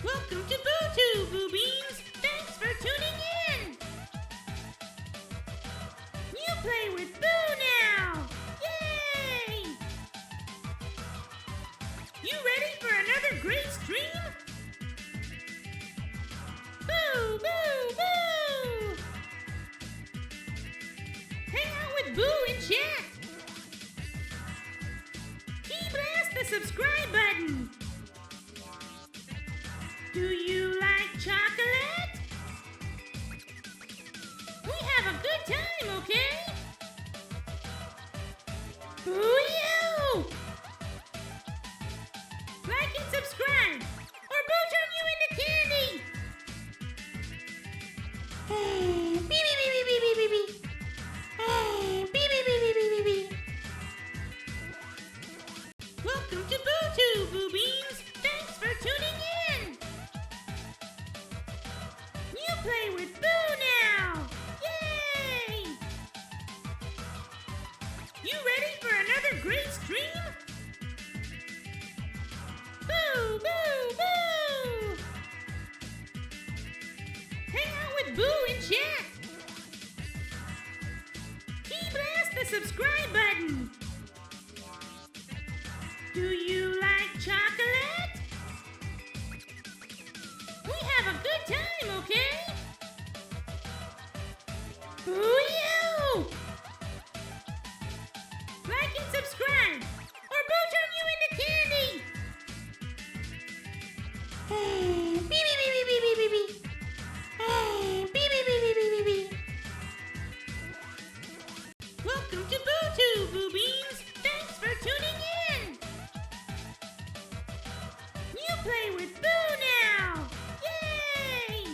Welcome to BuuTube, Buu Beans! Thanks for tuning in! You play with Buu now! Yay! You ready for another great stream? Boo! Boo! Boo! Hang out with Buu in chat! Key blast the subscribe button! Do you like chocolate? We have a good time, okay? Boo you! Like and subscribe, or Buu turn you into candy! Beep, beep, beep, beep, beep, beep, beep. Beep, beep, beep, beep, beep, beep, beep. Welcome to BuuTube, Buu Beans! Thanks for tuning in! You play with Buu now! Yay! You ready for another great stream? Boo! Boo! Boo! Hang out with Buu in chat! Key blast the subscribe button! Do you like chocolate? We have a good time, okay? Boo you! Like and subscribe, or Buu turn you into candy! Beep, beep, beep, beep, beep, beep, beep. Beep, beep, beep, beep, beep, beep, beep. Welcome to BuuTube, Buu Beans! Thanks for tuning in! You play with Buu now! Yay!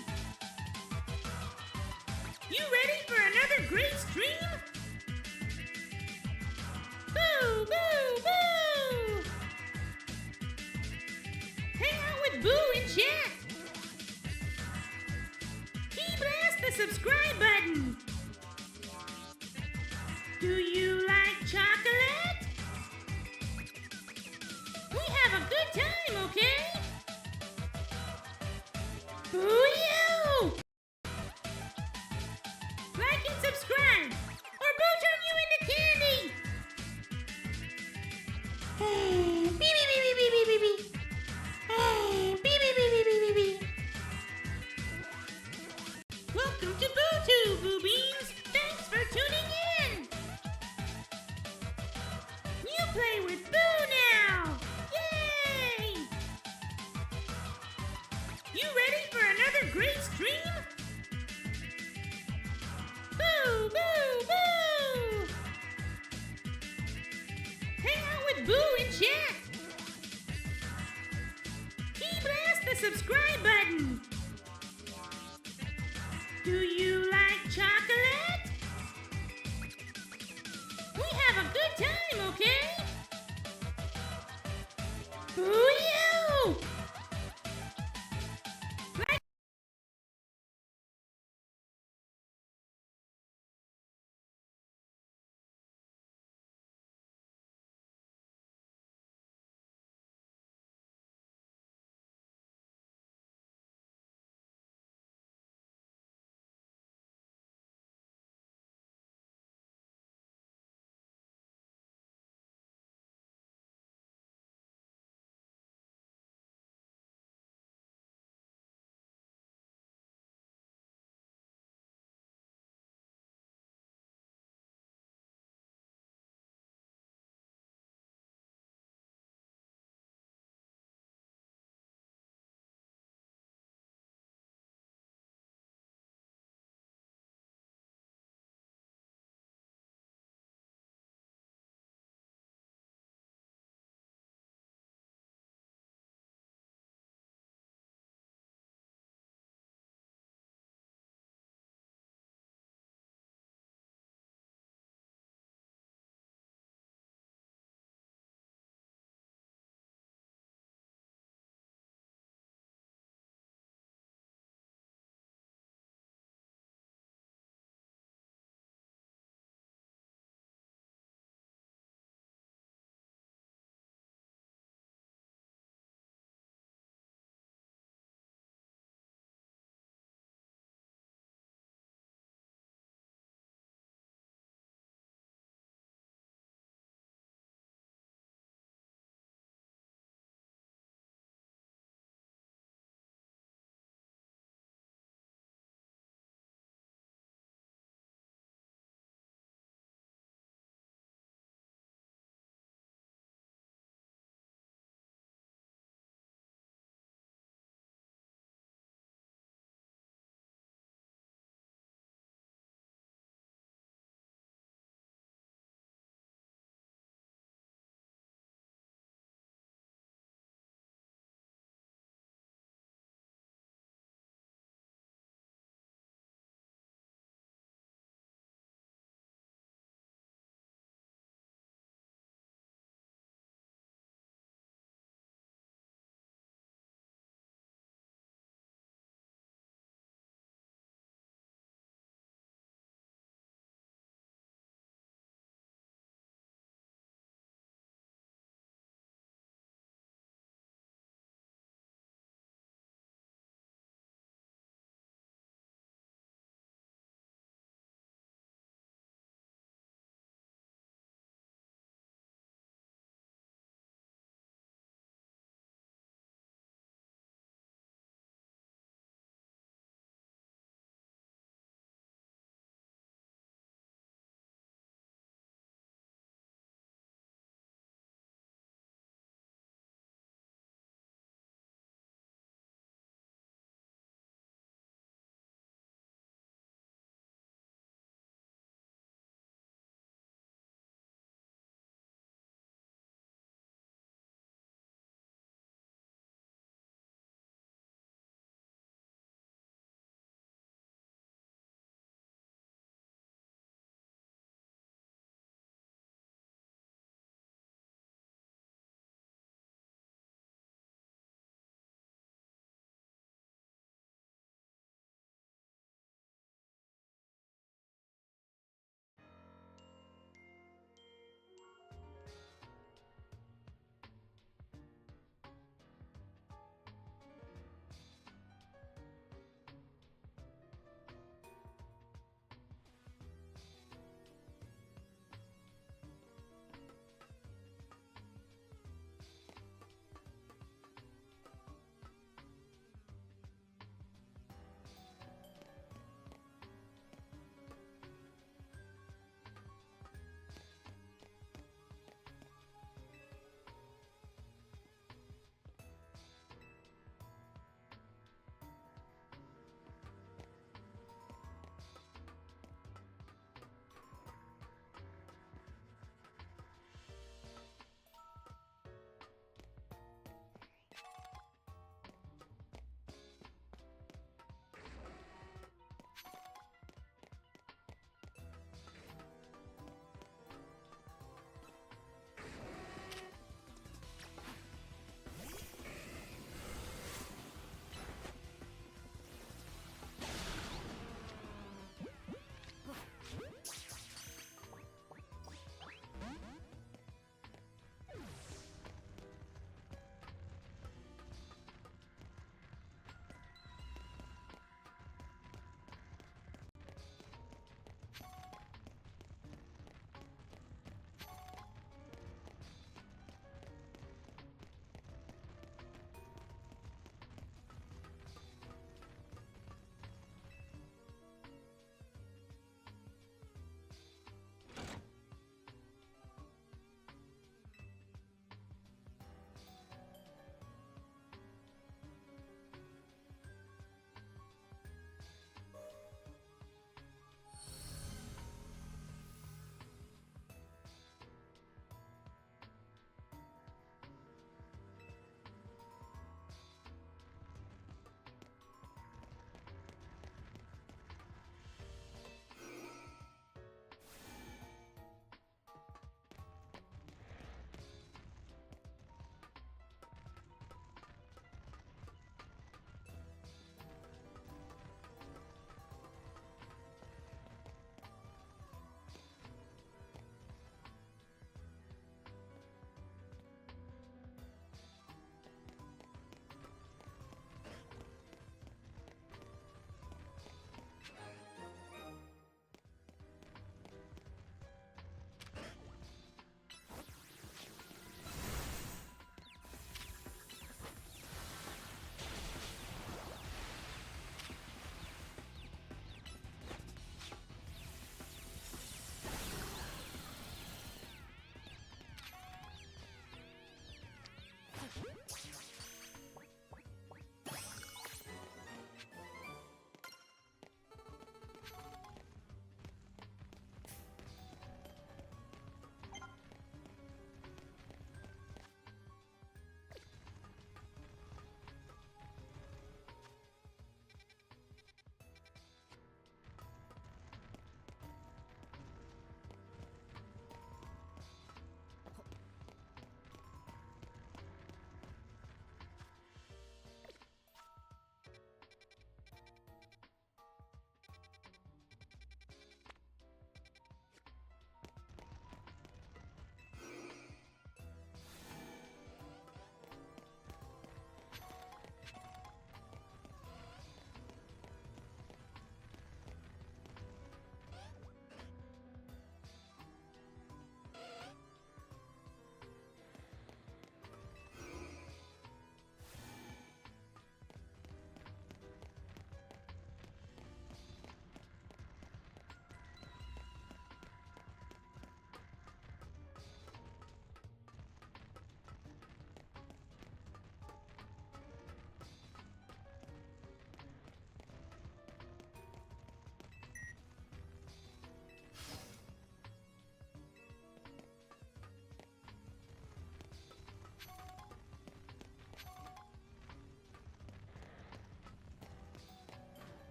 You ready for another great stream? Boo! Boo! Boo! Hang out with Buu in chat! Key blast the subscribe button! Do you like chocolate? We have a good time, okay? Boo you! Like and subscribe, or Buu turn you into candy! Beep, beep, beep, beep, beep, beep, beep. Beep, beep, beep, beep, beep, beep, beep. Welcome to BuuTube, Buu Beans! Thanks for tuning in! You play with Buu now! Yay! You ready for another great stream? Boo! Boo! Boo! Hang out with Buu in chat! Key blast the subscribe button! Do you like chocolate? We have a good time, okay? Boo you!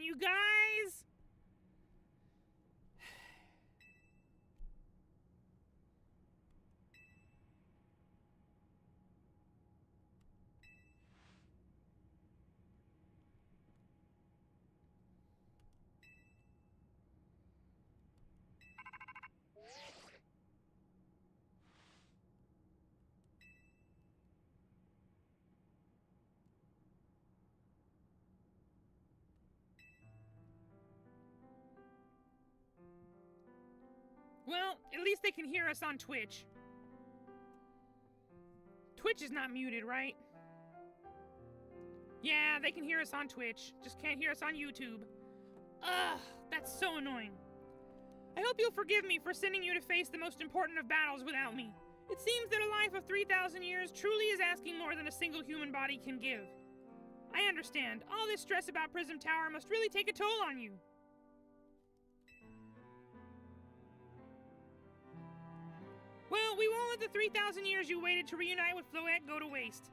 you guys! Well, at least they can hear us on Twitch. Twitch is not muted, right? Yeah, they can hear us on Twitch. Just can't hear us on YouTube. Ugh, that's so annoying. I hope you'll forgive me for sending you to face the most important of battles without me. It seems that a life of 3,000 years truly is asking more than a single human body can give. I understand. All this stress about Prism Tower must really take a toll on you. Well, we won't let the 3,000 years you waited to reunite with Floette go to waste.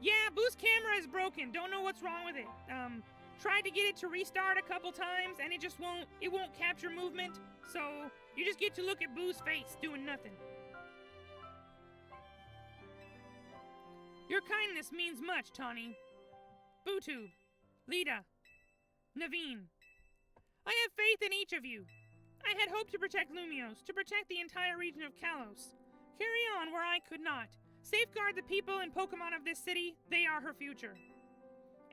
Yeah, Buu's camera is broken. Don't know what's wrong with it. Tried to get it to restart a couple times, and it won't capture movement. So, you just get to look at Buu's face, doing nothing. Your kindness means much, Tawny. BuuTube, Lita, Naveen. I have faith in each of you. I had hoped to protect Lumios, to protect the entire region of Kalos. Carry on where I could not. Safeguard the people and Pokemon of this city, they are her future.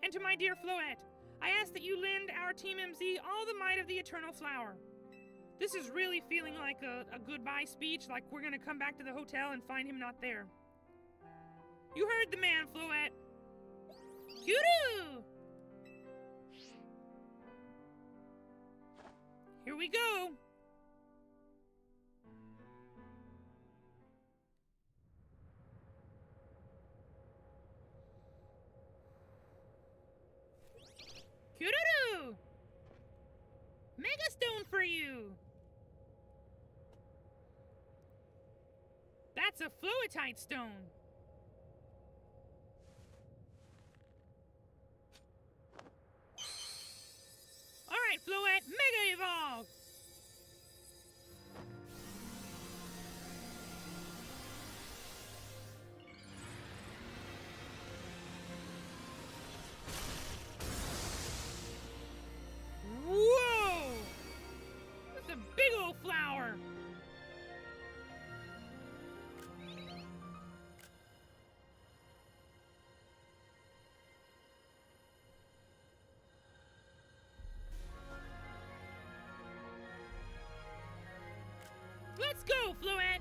And to my dear Floette, I ask that you lend our Team MZ all the might of the Eternal Flower. This is really feeling like a goodbye speech, like we're gonna come back to the hotel and find him not there. You heard the man, Floette. Kudu! Here we go! Kururu! Mega Stone for you! That's a Floetite stone. Alright, Floette, Mega Evolve! Whoa! That's a big old flower! Let's go, Floette!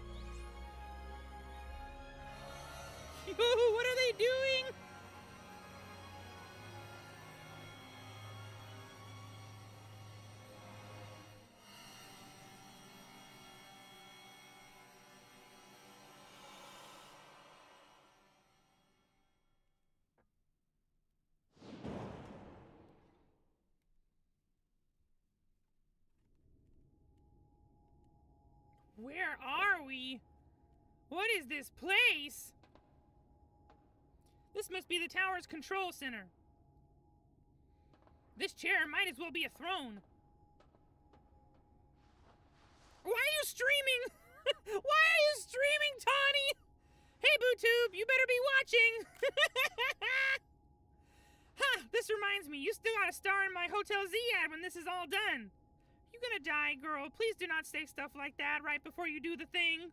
What are they doing? Where are we? What is this place? This must be the tower's control center. This chair might as well be a throne. Why are you streaming? Why are you streaming, Tawny? Hey, BuuTube, you better be watching. Ha, this reminds me, you still got a star in my Hotel Z ad when this is all done. You gonna die, girl. Please do not say stuff like that right before you do the thing.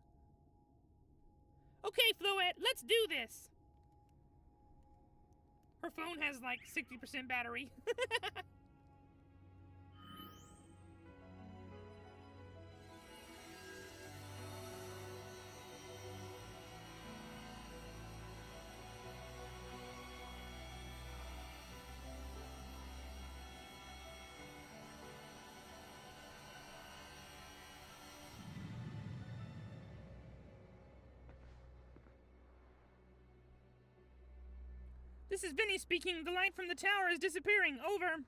Okay, Floette, let's do this. Her phone has like 60% battery. This is Vinny speaking. The light from the tower is disappearing. Over.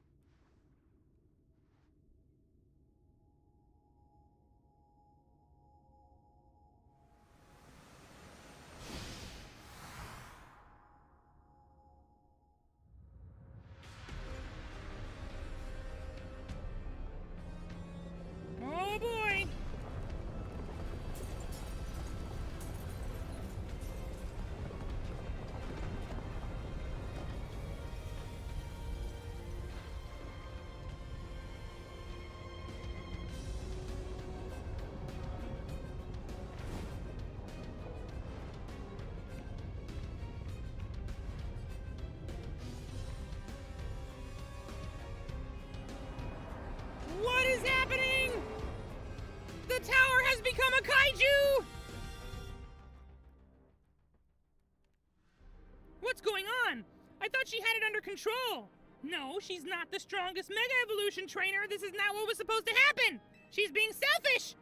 What's going on? I thought she had it under control. No, she's not the strongest Mega Evolution trainer. This is not what was supposed to happen. She's being selfish.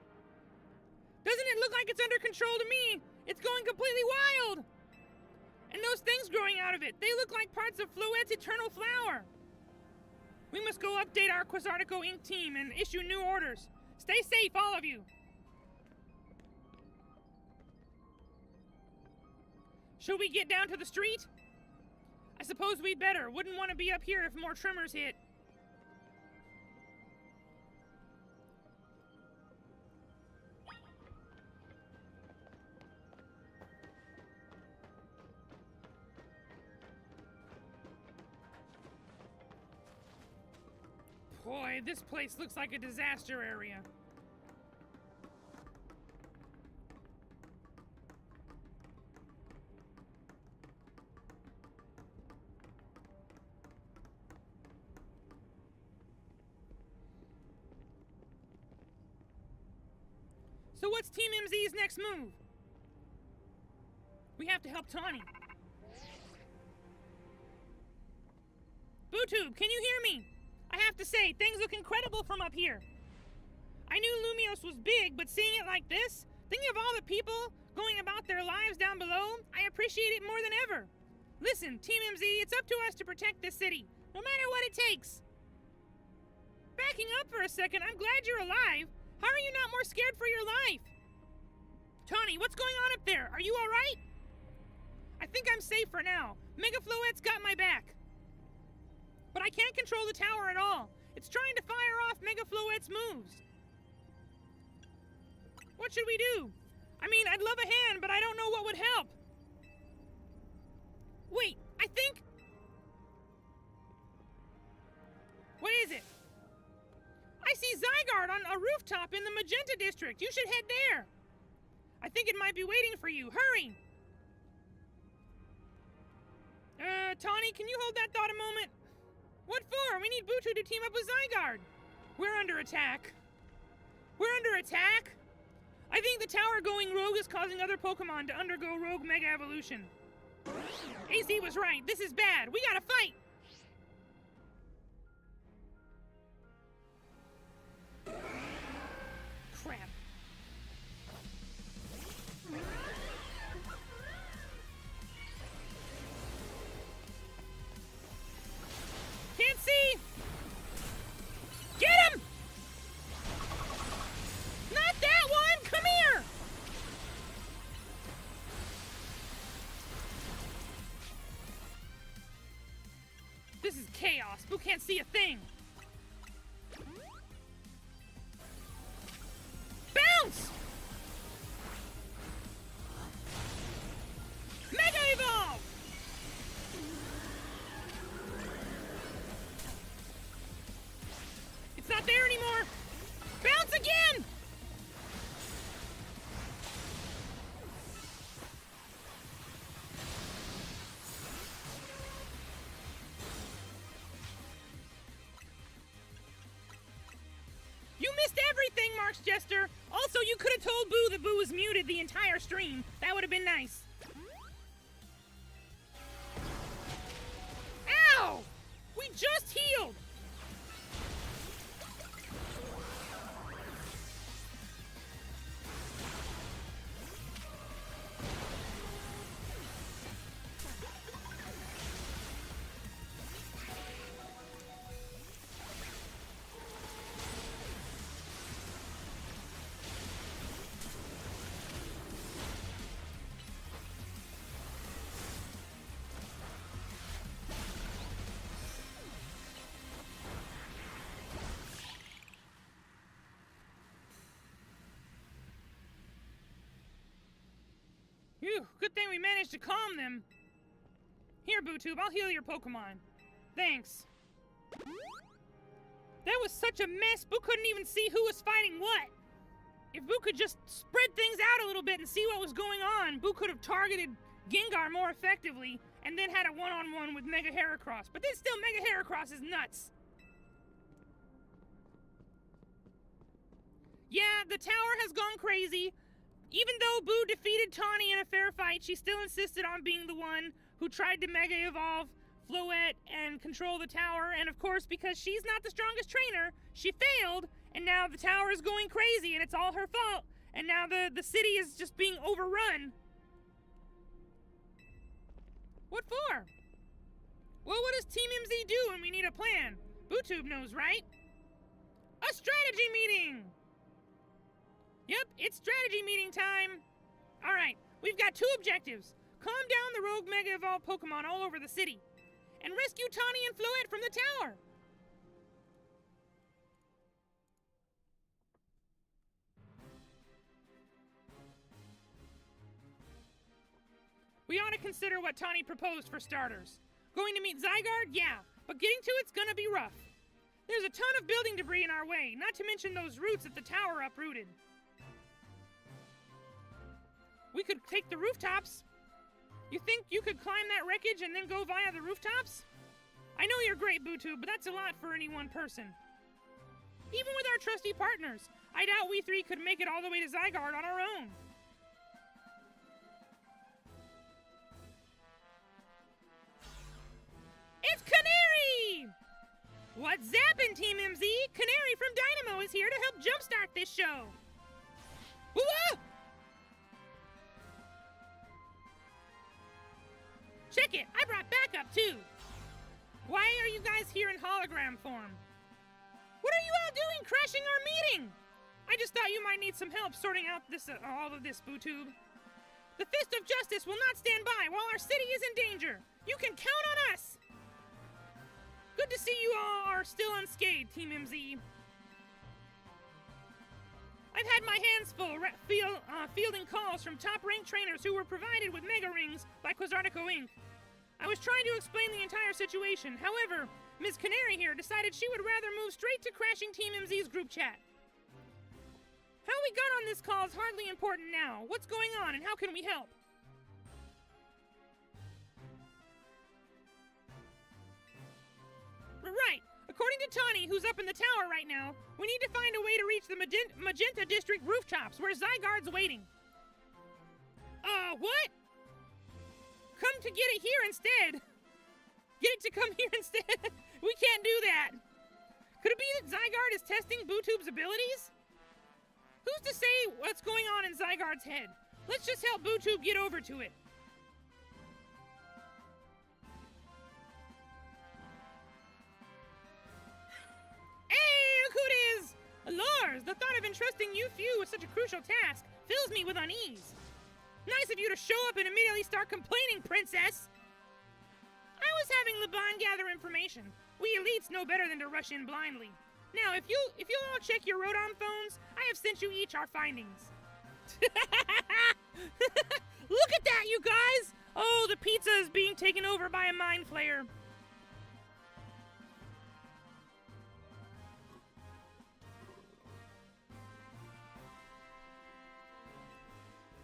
Doesn't it look like it's under control to me? It's going completely wild. And those things growing out of it, they look like parts of Floette's eternal flower. We must go update our Quasartico Inc. team and issue new orders. Stay safe, all of you. Should we get down to the street? I suppose we'd better. Wouldn't want to be up here if more tremors hit. Boy, this place looks like a disaster area. So what's Team MZ's next move? We have to help Tawny. BuuTube, can you hear me? I have to say, things look incredible from up here. I knew Lumios was big, but seeing it like this, thinking of all the people going about their lives down below, I appreciate it more than ever. Listen, Team MZ, it's up to us to protect this city, no matter what it takes. Backing up for a second, I'm glad you're alive. How are you not more scared for your life? Tawny, what's going on up there? Are you alright? I think I'm safe for now. Mega Floette's got my back. But I can't control the tower at all. It's trying to fire off Mega Floette's moves. What should we do? I mean, I'd love a hand, but I don't know what would help. Wait, I think... What is it? I see Zygarde on a rooftop in the Magenta District. You should head there. I think it might be waiting for you. Hurry! Tawny, can you hold that thought a moment? What for? We need BuuTube to team up with Zygarde. We're under attack. We're under attack? I think the tower going rogue is causing other Pokemon to undergo rogue Mega Evolution. AZ was right. This is bad. We gotta fight! Crap. Can't see! Get him! Not that one! Come here! This is chaos. Buu can't see a thing. Bounce! Mega Evolve! It's not there anymore! Bounce again! You missed everything, Marks Jester! Also, you could have told Buu that Buu was muted the entire stream. That would have been nice. Ow! We just healed! Phew, good thing we managed to calm them. Here, BuuTube, I'll heal your Pokemon. Thanks. That was such a mess, Buu couldn't even see who was fighting what. If Buu could just spread things out a little bit and see what was going on, Buu could have targeted Gengar more effectively and then had a one-on-one with Mega Heracross. But then still, Mega Heracross is nuts. Yeah, the tower has gone crazy. Even though Buu defeated Tawny in a fair fight, she still insisted on being the one who tried to Mega Evolve Floette and control the tower, and of course, because she's not the strongest trainer, she failed, and now the tower is going crazy, and it's all her fault, and now the city is just being overrun. What for? Well, what does Team MZ do when we need a plan? BuuTube knows, right? A strategy meeting! Yep, it's strategy meeting time! Alright, we've got 2 objectives. Calm down the rogue Mega Evolved Pokemon all over the city. And rescue Tawny and Floette from the tower! We ought to consider what Tawny proposed for starters. Going to meet Zygarde? Yeah, but getting to it's gonna be rough. There's a ton of building debris in our way, not to mention those roots at the tower uprooted. We could take the rooftops. You think you could climb that wreckage and then go via the rooftops? I know you're great, BuuTube, but that's a lot for any one person. Even with our trusty partners, I doubt we 3 could make it all the way to Zygarde on our own. It's Canary! What's zappin', Team MZ? Canary from Dynamo is here to help jumpstart this show. Whoa! Check it, I brought backup too. Why are you guys here in hologram form? What are you all doing crashing our meeting? I just thought you might need some help sorting out all of this, BuuTube. The Fist of Justice will not stand by while our city is in danger. You can count on us. Good to see you all are still unscathed, Team MZ. I've had my hands full fielding calls from top-ranked trainers who were provided with Mega Rings by Quasartico Inc. I was trying to explain the entire situation. However, Ms. Canary here decided she would rather move straight to crashing Team MZ's group chat. How we got on this call is hardly important now. What's going on and how can we help? Right. According to Tawny, who's up in the tower right now, we need to find a way to reach the Magenta District rooftops where Zygarde's waiting. What? Come to get it here instead. Get it to come here instead. We can't do that. Could it be that Zygarde is testing BuuTube's abilities? Who's to say what's going on in Zygarde's head? Let's just help BuuTube get over to it. Hey, look who it is! Lars, the thought of entrusting you few with such a crucial task fills me with unease. Nice of you to show up and immediately start complaining, princess! I was having Laban gather information. We elites know better than to rush in blindly. Now, if you'll all check your Rodon phones, I have sent you each our findings. Look at that, you guys! Oh, the pizza is being taken over by a mind flayer.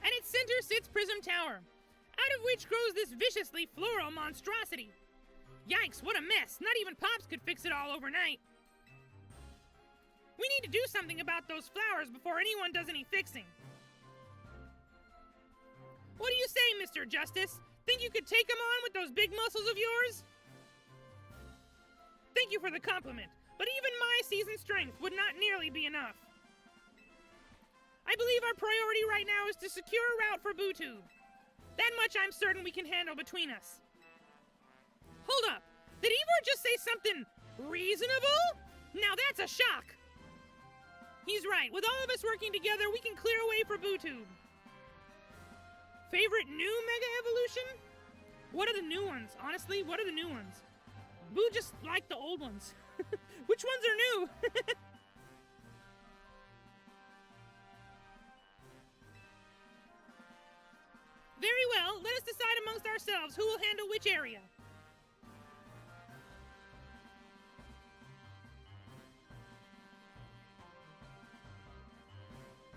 At its center sits Prism Tower, out of which grows this viciously floral monstrosity. Yikes, what a mess! Not even Pops could fix it all overnight. We need to do something about those flowers before anyone does any fixing. What do you say, Mr. Justice? Think you could take them on with those big muscles of yours? Thank you for the compliment, but even my seasoned strength would not nearly be enough. I believe our priority right now is to secure a route for BuuTube. That much I'm certain we can handle between us. Hold up, did Ivor just say something reasonable? Now that's a shock. He's right, with all of us working together, we can clear a way for BuuTube. Favorite new Mega Evolution? What are the new ones? Honestly, what are the new ones? Buu just liked the old ones. Which ones are new? Very well, let us decide amongst ourselves who will handle which area.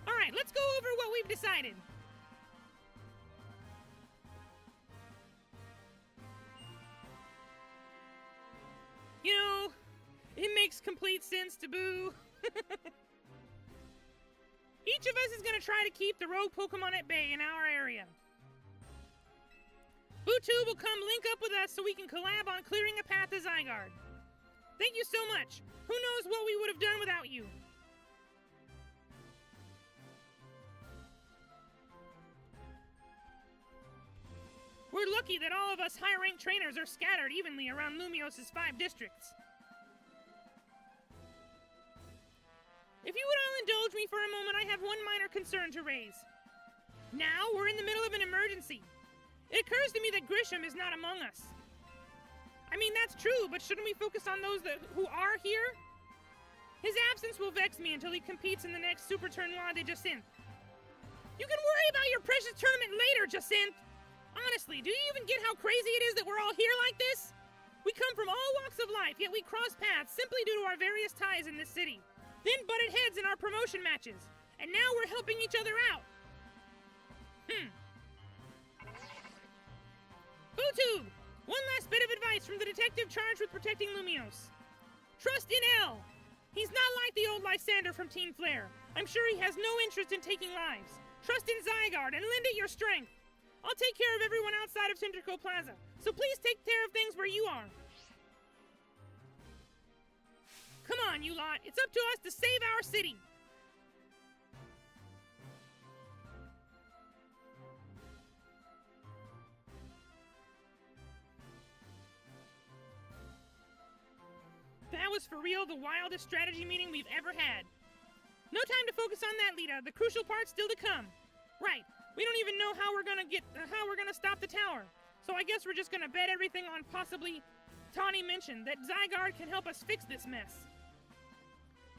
Alright, let's go over what we've decided. You know, it makes complete sense to Buu. Each of us is gonna try to keep the rogue Pokemon at bay in our area. BuuTube will come link up with us so we can collab on clearing a path to Zygarde. Thank you so much. Who knows what we would have done without you? We're lucky that all of us high-ranked trainers are scattered evenly around Lumios's 5 districts. If you would all indulge me for a moment, I have one minor concern to raise. Now, we're in the middle of an emergency. It occurs to me that Grisham is not among us. I mean, that's true, but shouldn't we focus on those who are here? His absence will vex me until he competes in the next Super Tournoi de Jacinthe. You can worry about your precious tournament later, Jacinthe! Honestly, do you even get how crazy it is that we're all here like this? We come from all walks of life, yet we cross paths simply due to our various ties in this city. Then butted heads in our promotion matches, and now we're helping each other out. BuuTube! One last bit of advice from the detective charged with protecting Lumiose. Trust in L. He's not like the old Lysander from Team Flare. I'm sure he has no interest in taking lives. Trust in Zygarde and lend it your strength. I'll take care of everyone outside of Centrico Plaza, so please take care of things where you are. Come on, you lot. It's up to us to save our city. That was for real the wildest strategy meeting we've ever had. No time to focus on that, Lita. The crucial part's still to come. Right. We don't even know how we're gonna stop the tower. So I guess we're just gonna bet everything on possibly Tawny mentioned that Zygarde can help us fix this mess.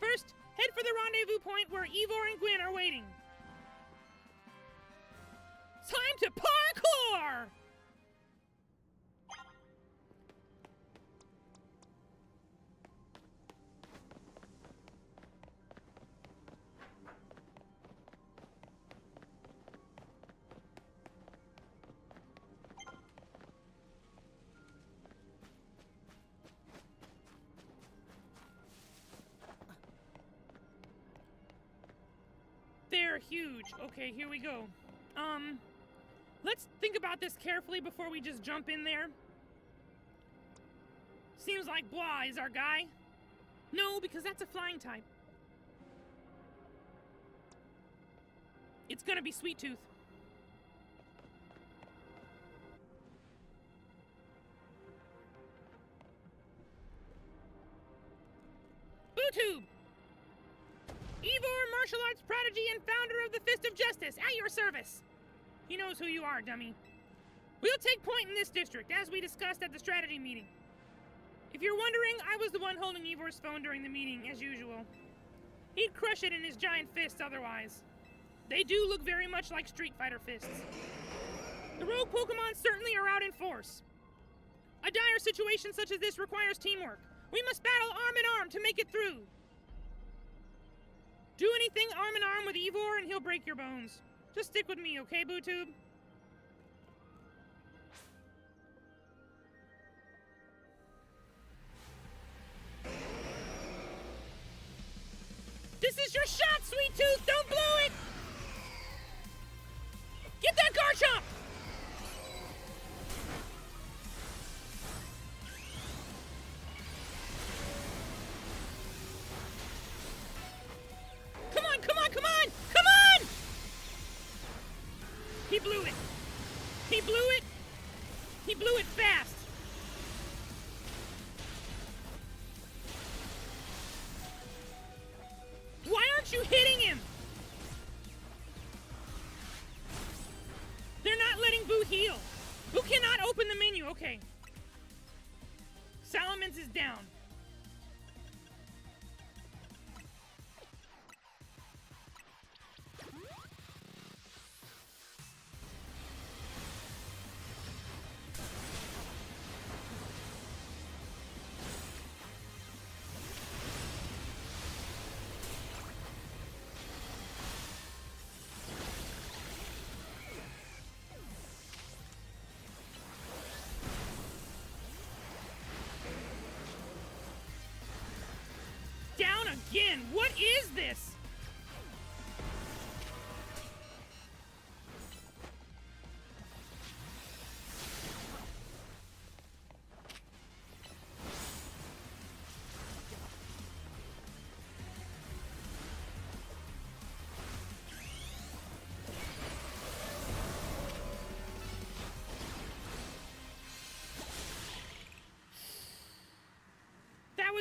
First, head for the rendezvous point where Ivor and Gwen are waiting. Time to parkour! They're huge. Okay, here we go. Let's think about this carefully before we just jump in there. Seems like Blah is our guy. No, because that's a flying type. It's gonna be Sweet Tooth. BuuTube! Ivor, martial arts prodigy and founder of the Fist of Justice, at your service! He knows who you are, dummy. We'll take point in this district, as we discussed at the strategy meeting. If you're wondering, I was the one holding Ivor's phone during the meeting, as usual. He'd crush it in his giant fists otherwise. They do look very much like Street Fighter fists. The rogue Pokemon certainly are out in force. A dire situation such as this requires teamwork. We must battle arm in arm to make it through. Do anything arm in arm with Ivor and he'll break your bones. Just stick with me, okay, BuuTube? This is your shot, Sweet Tooth! Don't blow it! Get that Garchomp! Come on, come on, come on! Come on! He blew it. He blew it. He blew it fast. Why aren't you hitting him? They're not letting Buu heal. Buu cannot open the menu. Okay. Salamence is down. Down again! What is this?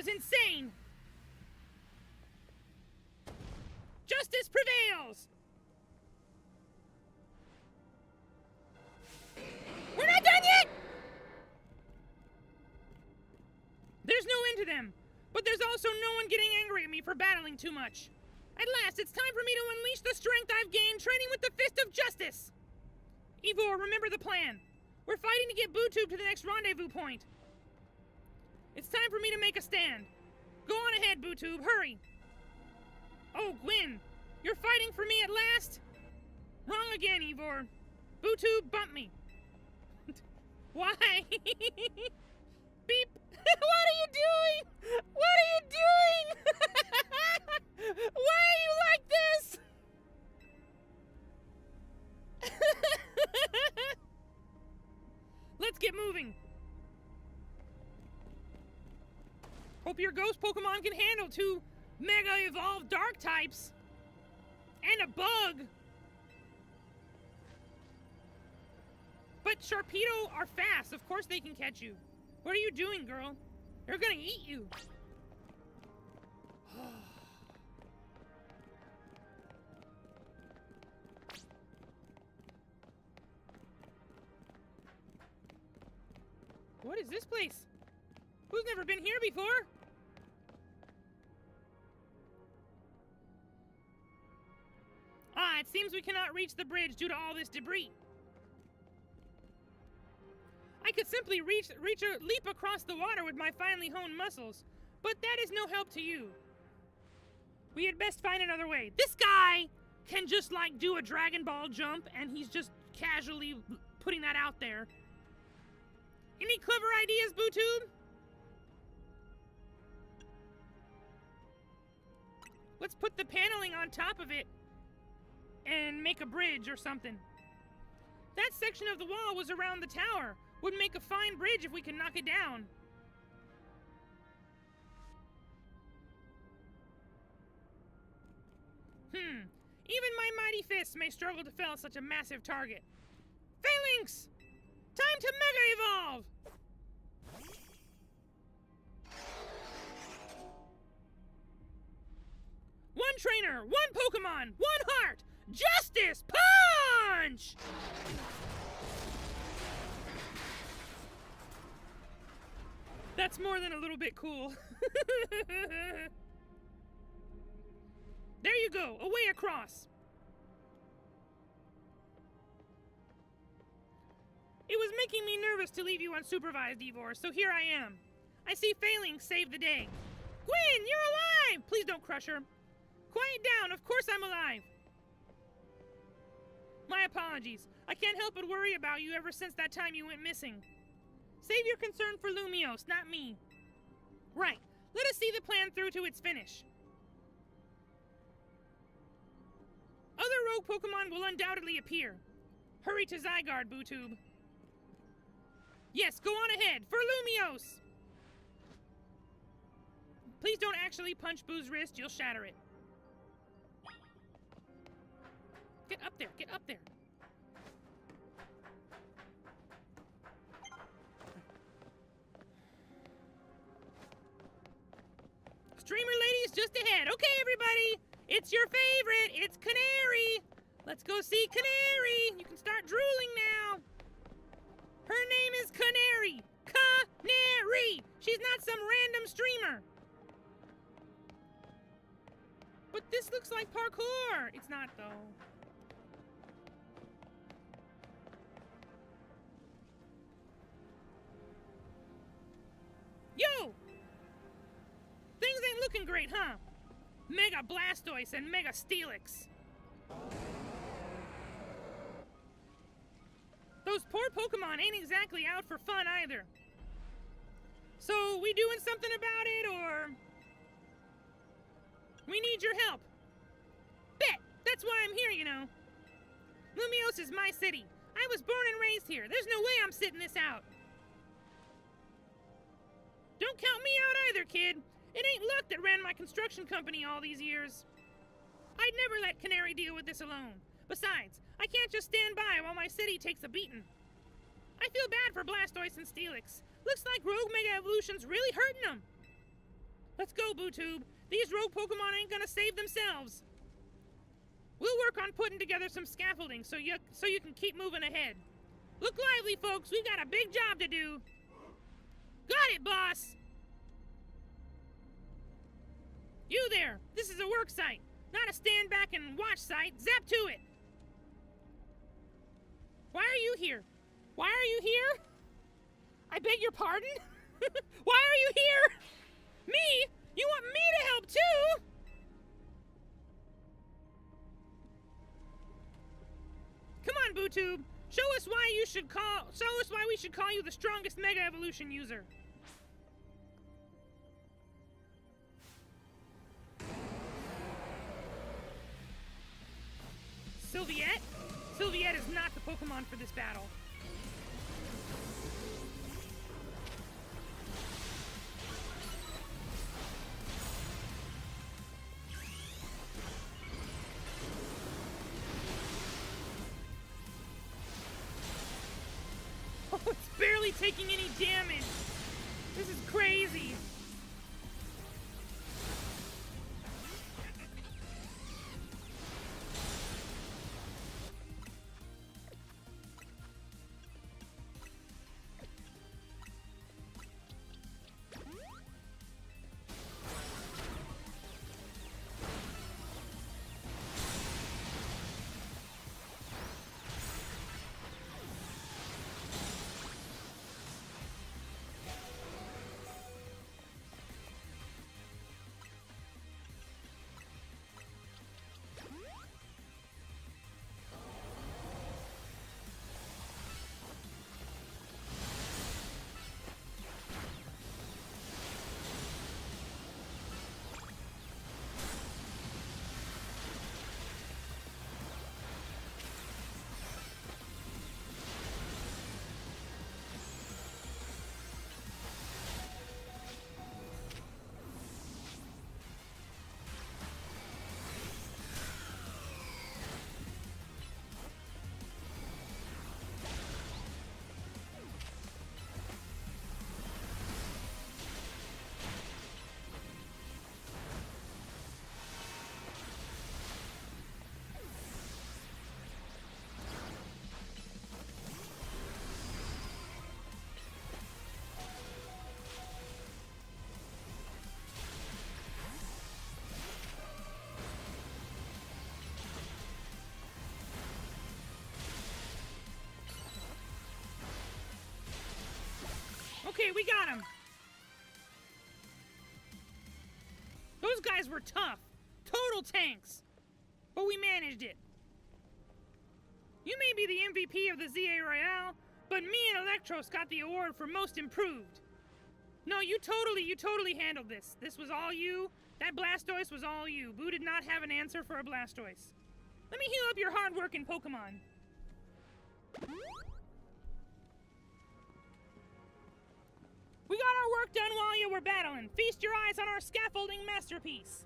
is insane! Justice prevails! We're not done yet! There's no end to them, but there's also no one getting angry at me for battling too much. At last, it's time for me to unleash the strength I've gained training with the Fist of Justice! Ivor, remember the plan. We're fighting to get BuuTube to the next rendezvous point. It's time for me to make a stand. Go on ahead, BuuTube, hurry! Oh, Gwyn, you're fighting for me at last? Wrong again, Ivor. BuuTube, bump me. Why? Beep. What are you doing? What are you doing? Why are you like this? Let's get moving. Hope your ghost Pokemon can handle 2 Mega Evolved Dark types. And a bug. But Sharpedo are fast. Of course they can catch you. What are you doing, girl? They're gonna eat you. What is this place? Who's never been here before? Ah, it seems we cannot reach the bridge due to all this debris. I could simply leap across the water with my finely honed muscles, but that is no help to you. We had best find another way. This guy can just, like, do a Dragon Ball jump, and he's just casually putting that out there. Any clever ideas, BuuTube? Let's put the paneling on top of it and make a bridge or something. That section of the wall was around the tower. Would make a fine bridge if we can knock it down. Even my mighty fists may struggle to fell such a massive target. Phalanx! Time to Mega Evolve! One trainer, one Pokemon, one heart! Justice Punch! That's more than a little bit cool. There you go, away across. It was making me nervous to leave you unsupervised, Ivor, so here I am. I see Phalanx saved the day. Gwyn, you're alive! Please don't crush her. Quiet down, of course I'm alive. My apologies. I can't help but worry about you ever since that time you went missing. Save your concern for Lumiose, not me. Right. Let us see the plan through to its finish. Other rogue Pokemon will undoubtedly appear. Hurry to Zygarde, BuuTube. Yes, go on ahead, for Lumiose! Please don't actually punch Boo's wrist, you'll shatter it. Get up there, get up there. Streamer ladies just ahead. Okay, everybody, it's your favorite. It's Canary. Let's go see Canary. You can start drooling now. Her name is Canary. Canary. She's not some random streamer. But this looks like parkour. It's not, though. Yo! Things ain't looking great, huh? Mega Blastoise and Mega Steelix. Those poor Pokemon ain't exactly out for fun either. So, we doing something about it, or... We need your help. Bet! That's why I'm here, you know. Lumiose is my city. I was born and raised here. There's no way I'm sitting this out. Don't count me out either, kid. It ain't luck that ran my construction company all these years. I'd never let Canary deal with this alone. Besides, I can't just stand by while my city takes a beating. I feel bad for Blastoise and Steelix. Looks like Rogue Mega Evolution's really hurting them. Let's go, BuuTube. These rogue Pokemon ain't gonna save themselves. We'll work on putting together some scaffolding so you can keep moving ahead. Look lively, folks. We've got a big job to do. Got it, boss. You there. This is a work site, not a stand back and watch site. Zap to it. Why are you here? Why are you here? I beg your pardon? Why are you here? Me? You want me to help too? Come on, BuuTube. Show us why we should call you the strongest Mega Evolution user. Sylviette? Sylviette is not the Pokemon for this battle. Oh, it's barely taking any damage. This is crazy. Okay, we got him. Those guys were tough. Total tanks. But we managed it. You may be the MVP of the ZA Royale, but me and Electros got the award for most improved. No, you totally handled this. This was all you. That Blastoise was all you. Buu did not have an answer for a Blastoise. Let me heal up your hard-working Pokemon. We got our work done while you were battling. Feast your eyes on our scaffolding masterpiece.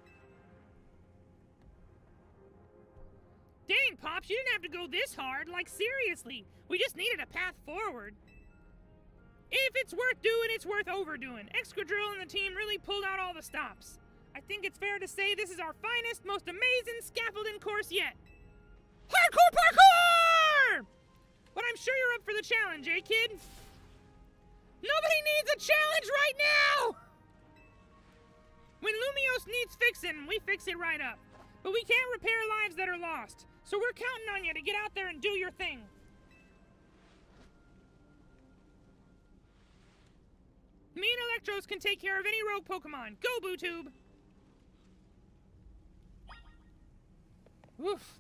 Dang, Pops, you didn't have to go this hard. Like, seriously. We just needed a path forward. If it's worth doing, it's worth overdoing. Excadrill and the team really pulled out all the stops. I think it's fair to say this is our finest, most amazing scaffolding course yet. Hardcore parkour! But I'm sure you're up for the challenge, eh, kid? Nobody needs a challenge right now! When Lumiose needs fixing, we fix it right up. But we can't repair lives that are lost. So we're counting on you to get out there and do your thing. Me and Electros can take care of any rogue Pokemon. Go, BuuTube! Oof.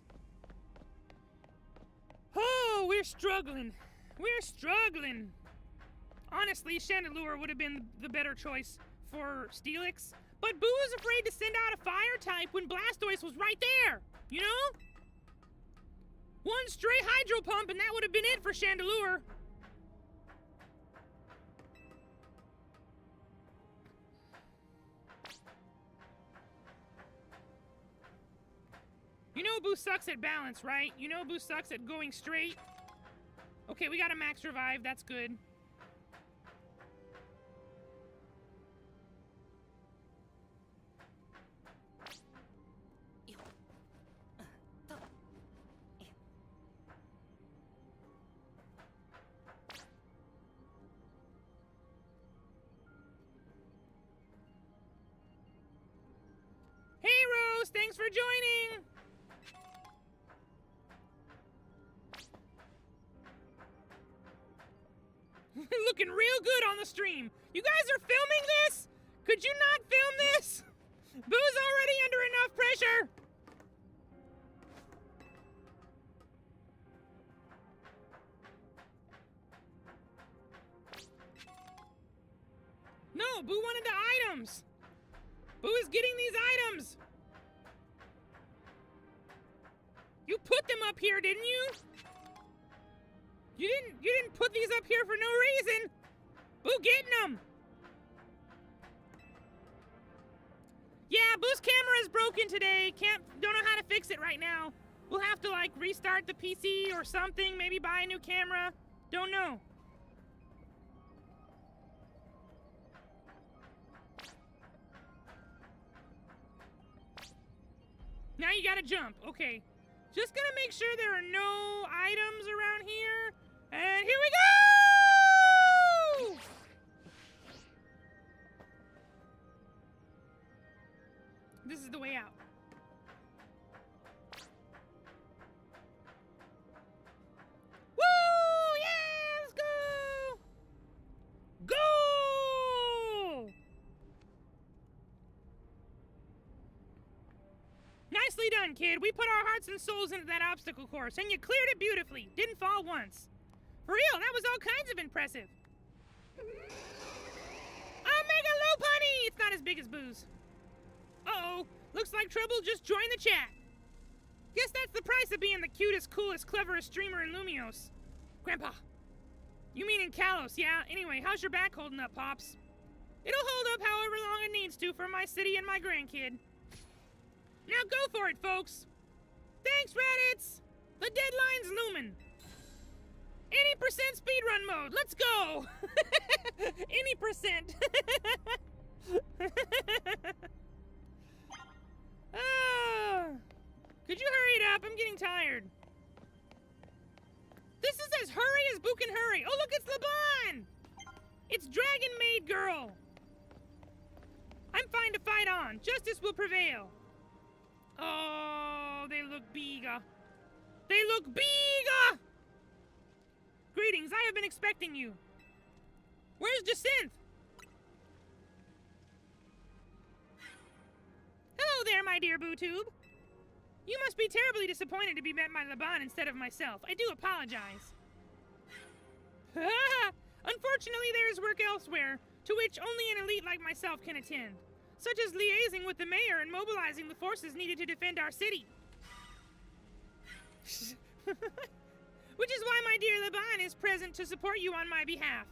Oh, we're struggling. We're struggling. Honestly, Chandelure would have been the better choice for Steelix, but Buu was afraid to send out a fire type when Blastoise was right there, you know? One stray Hydro Pump and that would have been it for Chandelure. You know Buu sucks at balance, right? You know Buu sucks at going straight? Okay, we got a max revive, that's good. thanks for joining! Looking real good on the stream. You guys are filming this? Could you not film this? Boo's already under enough pressure. No, Boo wanted the items. Boo is getting these items. You put them up here, didn't you? You didn't put these up here for no reason. Boo getting them. Yeah, Boo's camera is broken today. Don't know how to fix it right now. We'll have to like restart the PC or something, maybe buy a new camera. Don't know. Now you gotta jump. Okay. Just gonna make sure there are no items around here. And here we go! This is the way out. Woo! Yeah, let's go! Go! Nicely done, kid. We put our hearts and souls into that obstacle course, and you cleared it beautifully. Didn't fall once. For real, that was all kinds of impressive. Omega Lopunny! It's not as big as Boo's. Uh-oh. Looks like Trouble just joined the chat. Guess that's the price of being the cutest, coolest, cleverest streamer in Lumios. Grandpa. You mean in Kalos, yeah? Anyway, how's your back holding up, Pops? It'll hold up however long it needs to for my city and my grandkid. Now go for it, folks. Thanks, Reddits. The deadline's looming. 80% speedrun mode. Let's go. Any percent. Could you hurry it up? I'm getting tired. This is as hurry as Boo can hurry. Oh, look, it's Laban. It's Dragon Maid Girl. I'm fine to fight on. Justice will prevail. Oh, they look bigger. They look bigger! Greetings, I have been expecting you. Where's Jacinth? Hello there, my dear BuuTube. You must be terribly disappointed to be met by Laban instead of myself. I do apologize. Unfortunately, there is work elsewhere, to which only an elite like myself can attend, such as liaising with the mayor and mobilizing the forces needed to defend our city. Which is why my dear Laban is present to support you on my behalf.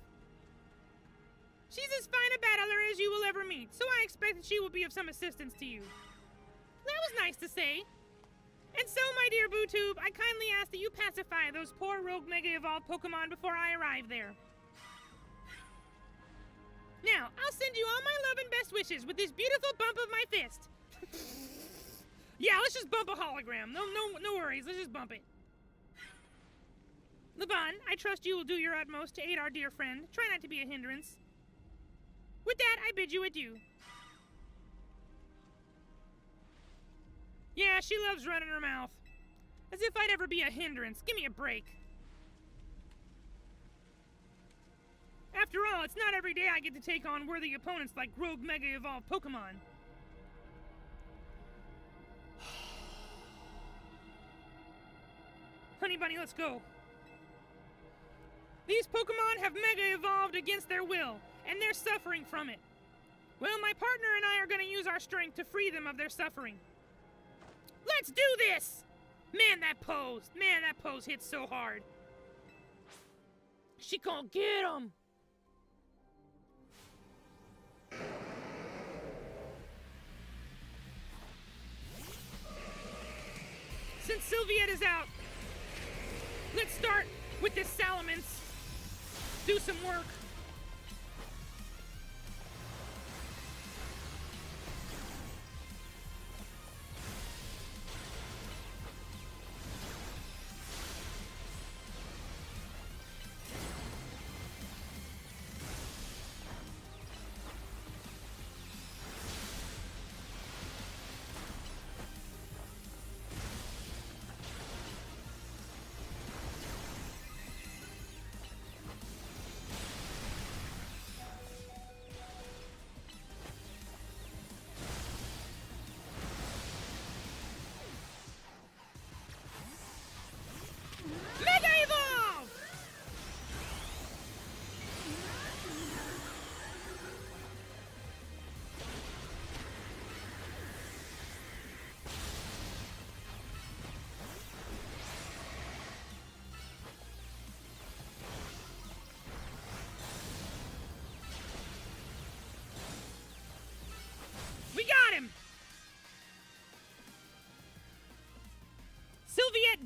She's as fine a battler as you will ever meet, so I expect that she will be of some assistance to you. That was nice to say. And so, my dear BuuTube, I kindly ask that you pacify those poor rogue Mega Evolved Pokemon before I arrive there. Now, I'll send you all my love and best wishes with this beautiful bump of my fist. Yeah, let's just bump a hologram. No worries. Let's just bump it. Laban, I trust you will do your utmost to aid our dear friend. Try not to be a hindrance. With that, I bid you adieu. Yeah, she loves running her mouth. As if I'd ever be a hindrance. Give me a break. After all, it's not every day I get to take on worthy opponents like rogue Mega Evolved Pokemon. Honey Bunny, let's go. These Pokemon have Mega Evolved against their will, and they're suffering from it. Well, my partner and I are going to use our strength to free them of their suffering. Let's do this! Man, that pose hits so hard. She gon' get him! Since Sylviette is out, let's start with this Salamence. Do some work.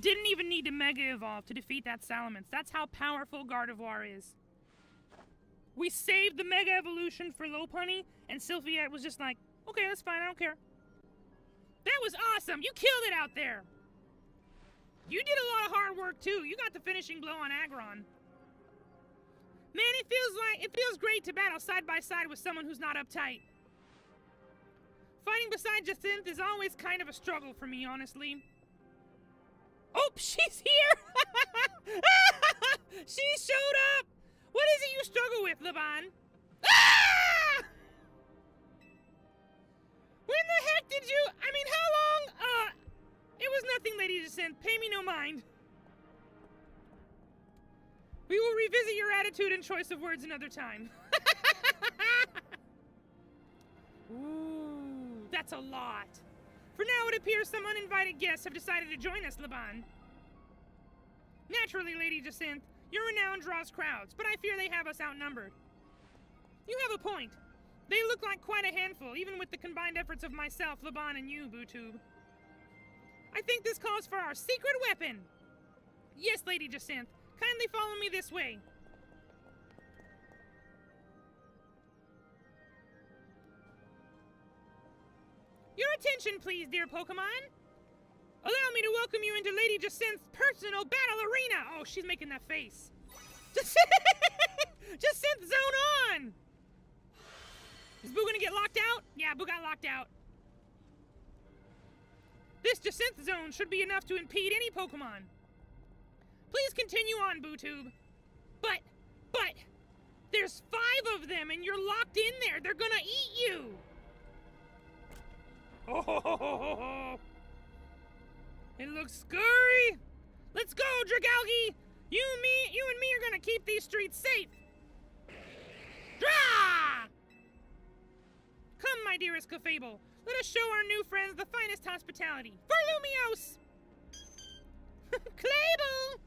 didn't even need to Mega Evolve to defeat that Salamence. That's how powerful Gardevoir is. We saved the Mega Evolution for Lopunny, and Sylphiette was just like, okay, that's fine, I don't care. That was awesome! You killed it out there! You did a lot of hard work, too. You got the finishing blow on Aggron. Man, it feels great to battle side by side with someone who's not uptight. Fighting beside Jacinth is always kind of a struggle for me, honestly. Oh, she's here! She showed up! What is it you struggle with, Laban? Ah! When the heck did you... I mean, how long? It was nothing, Lady Jacinth. Pay me no mind. We will revisit your attitude and choice of words another time. Ooh, that's a lot. For now, it appears some uninvited guests have decided to join us, Laban. Naturally, Lady Jacinth, your renown draws crowds, but I fear they have us outnumbered. You have a point. They look like quite a handful, even with the combined efforts of myself, Laban, and you, BuuTube. I think this calls for our secret weapon. Yes, Lady Jacinth. Kindly follow me this way. Your attention, please, dear Pokemon. Allow me to welcome you into Lady Jacinth's personal battle arena. Oh, she's making that face. Jacinth, zone on. Is Buu gonna get locked out? Yeah, Buu got locked out. This Jacinth zone should be enough to impede any Pokemon. Please continue on, BuuTube. But, there's 5 of them and you're locked in there. They're gonna eat you. Oh, it looks scary. Let's go, Dragalge. You and me are gonna keep these streets safe. Drah! Come, my dearest Clefable. Let us show our new friends the finest hospitality. For Lumiose! Clable!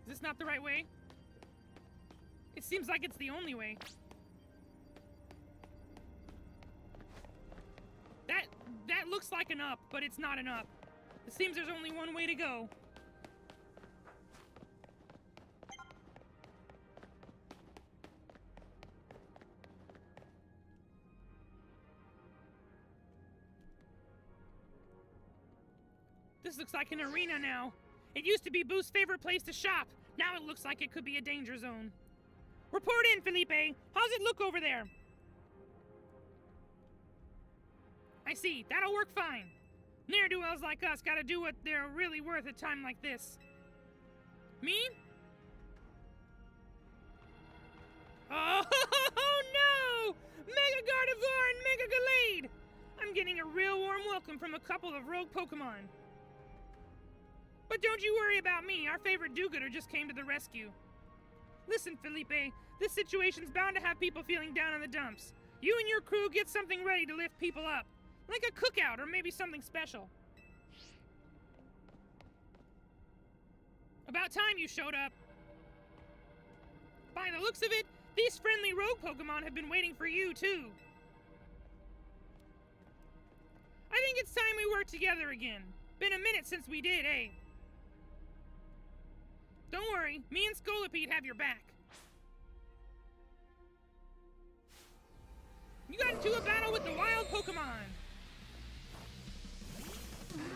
Is this not the right way? It seems like it's the only way. That looks like an up, but it's not an up. It seems there's only one way to go. This looks like an arena now. It used to be Buu's favorite place to shop. Now it looks like it could be a danger zone. Report in, Felipe. How's it look over there? I see. That'll work fine. Ne'er-do-wells like us gotta do what they're really worth at a time like this. Me? Oh no! Mega Gardevoir and Mega Gallade! I'm getting a real warm welcome from a couple of rogue Pokemon. But don't you worry about me. Our favorite do-gooder just came to the rescue. Listen, Felipe. This situation's bound to have people feeling down in the dumps. You and your crew get something ready to lift people up. Like a cookout or maybe something special. About time you showed up. By the looks of it, these friendly rogue Pokemon have been waiting for you, too. I think it's time we work together again. Been a minute since we did, eh? Don't worry, me and Scolipede have your back. You got into a battle with the wild Pokemon.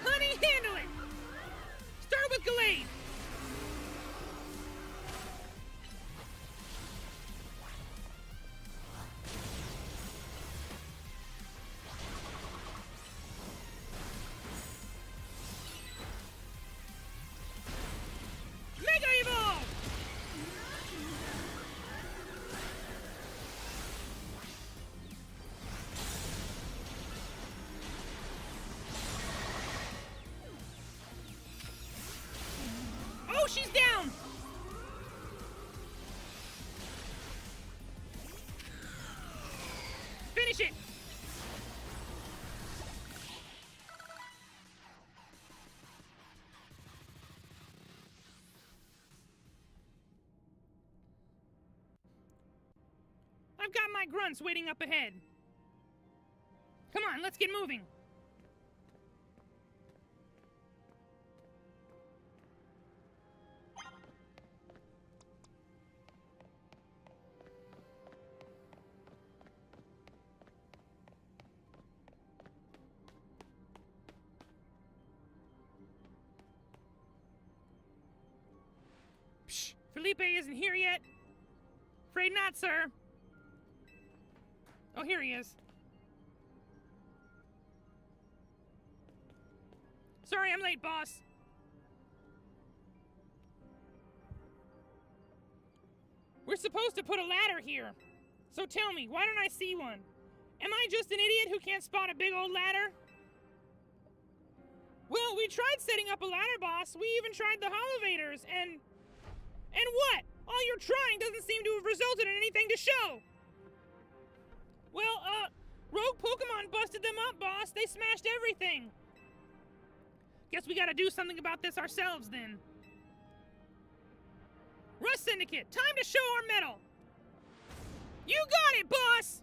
Honey, handle it! Start with Gallade. Mega Evolve! I've got my grunts waiting up ahead. Come on, let's get moving. Psh, Felipe isn't here yet. Afraid not, sir. Oh, here he is. Sorry I'm late, boss. We're supposed to put a ladder here. So tell me, why don't I see one? Am I just an idiot who can't spot a big old ladder? Well, we tried setting up a ladder, boss. We even tried the holovators, and what? All your trying doesn't seem to have resulted in anything to show. Well, rogue Pokemon busted them up, boss. They smashed everything. Guess we gotta do something about this ourselves, then. Rust Syndicate, time to show our mettle! You got it, boss!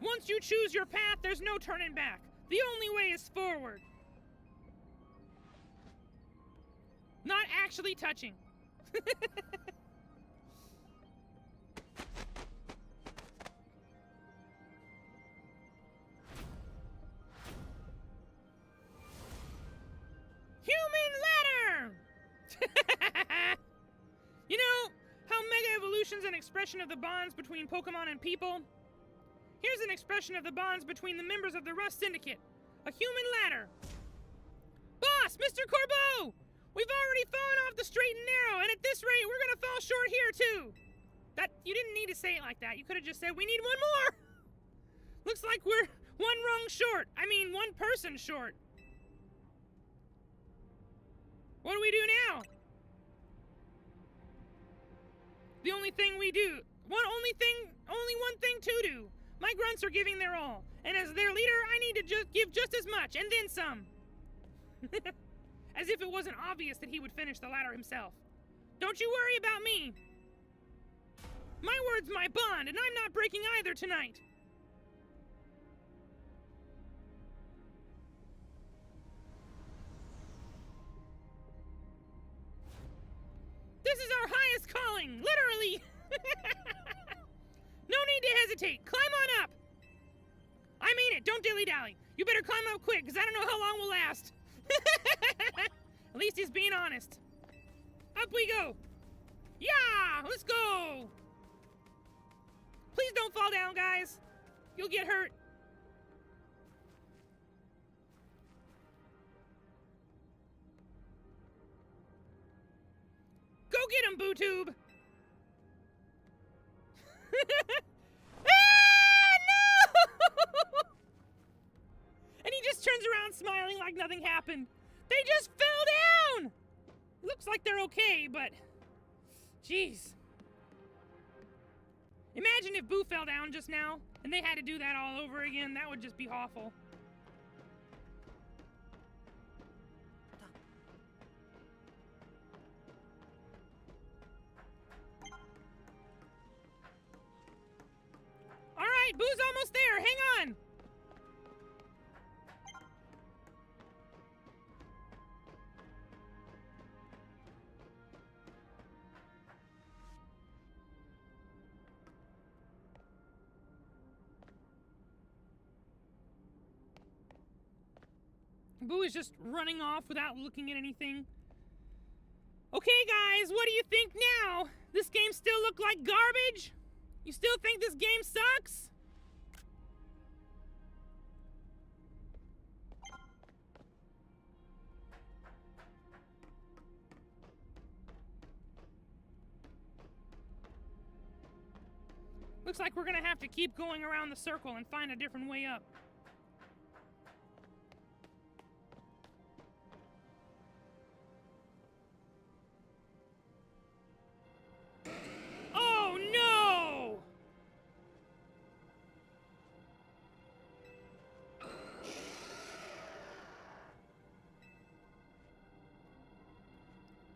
Once you choose your path, there's no turning back. The only way is forward. Not actually touching. Human ladder! You know how Mega Evolution's an expression of the bonds between Pokemon and people? Here's an expression of the bonds between the members of the Rust Syndicate. A human ladder. Boss, Mr. Corbeau! We've already fallen off the straight and narrow, and at this rate, we're gonna fall short here, too! You didn't need to say it like that. You could have just said, we need one more! Looks like we're one rung short. I mean, one person short. What do we do now? The only thing we do, only one thing to do. My grunts are giving their all, and as their leader, I need to give just as much, and then some. As if it wasn't obvious that he would finish the ladder himself. Don't you worry about me. My word's my bond, and I'm not breaking either tonight. This is our highest calling, literally! No need to hesitate, climb on up! I mean it, don't dilly-dally. You better climb up quick, because I don't know how long we'll last. At least he's being honest. Up we go! Yeah, let's go! Please don't fall down, guys. You'll get hurt. Go get him, BuuTube! Ah, no! And he just turns around smiling like nothing happened. They just fell down! Looks like they're okay, but... Jeez. Imagine if Buu fell down just now, and they had to do that all over again. That would just be awful. Alright, Buu's almost there. Hang on! Buu is just running off without looking at anything. Okay, guys, what do you think now? This game still look like garbage? You still think this game sucks? Looks like we're gonna have to keep going around the circle and find a different way up. Oh no!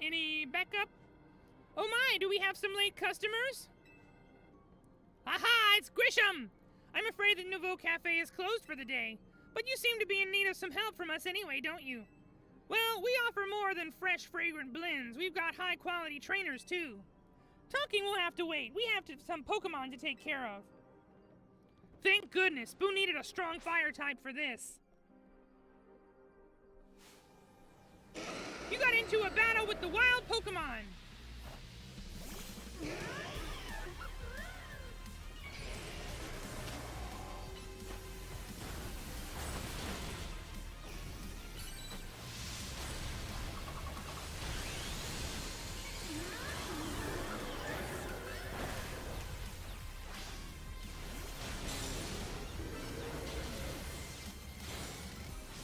Any backup? Oh my, do we have some late customers? Aha, it's Grisham! I'm afraid that Nouveau Cafe is closed for the day, but you seem to be in need of some help from us anyway, don't you? Well, we offer more than fresh, fragrant blends. We've got high-quality trainers, too. Talking will have to wait. We have some Pokemon to take care of. Thank goodness, Buu needed a strong fire type for this. You got into a battle with the wild Pokemon!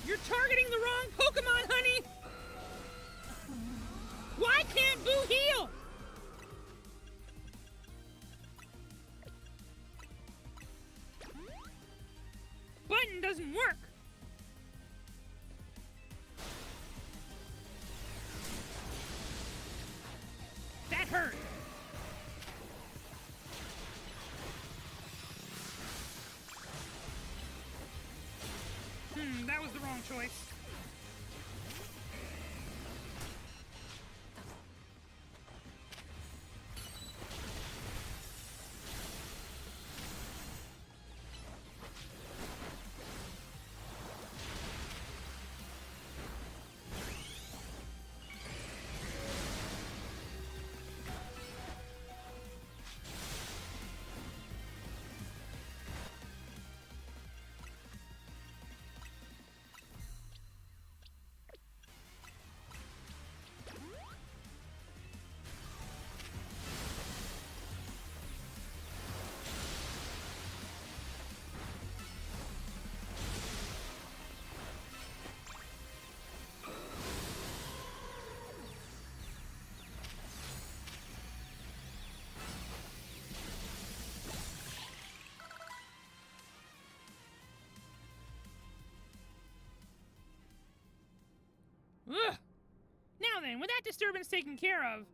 You're targeting the wrong Pokemon, honey! Why can't Buu heal? Button doesn't work. That hurt. That was the wrong choice. Ugh. Now then, with that disturbance taken care of,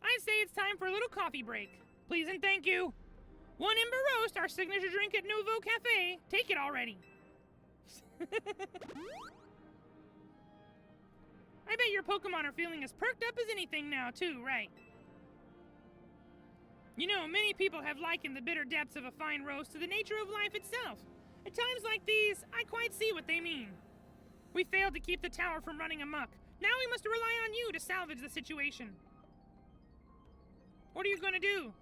I'd say it's time for a little coffee break. Please and thank you. One Ember Roast, our signature drink at Nouveau Cafe. Take it already. I bet your Pokemon are feeling as perked up as anything now, too, right? You know, many people have likened the bitter depths of a fine roast to the nature of life itself. At times like these, I quite see what they mean. We failed to keep the tower from running amok. Now we must rely on you to salvage the situation. What are you gonna do?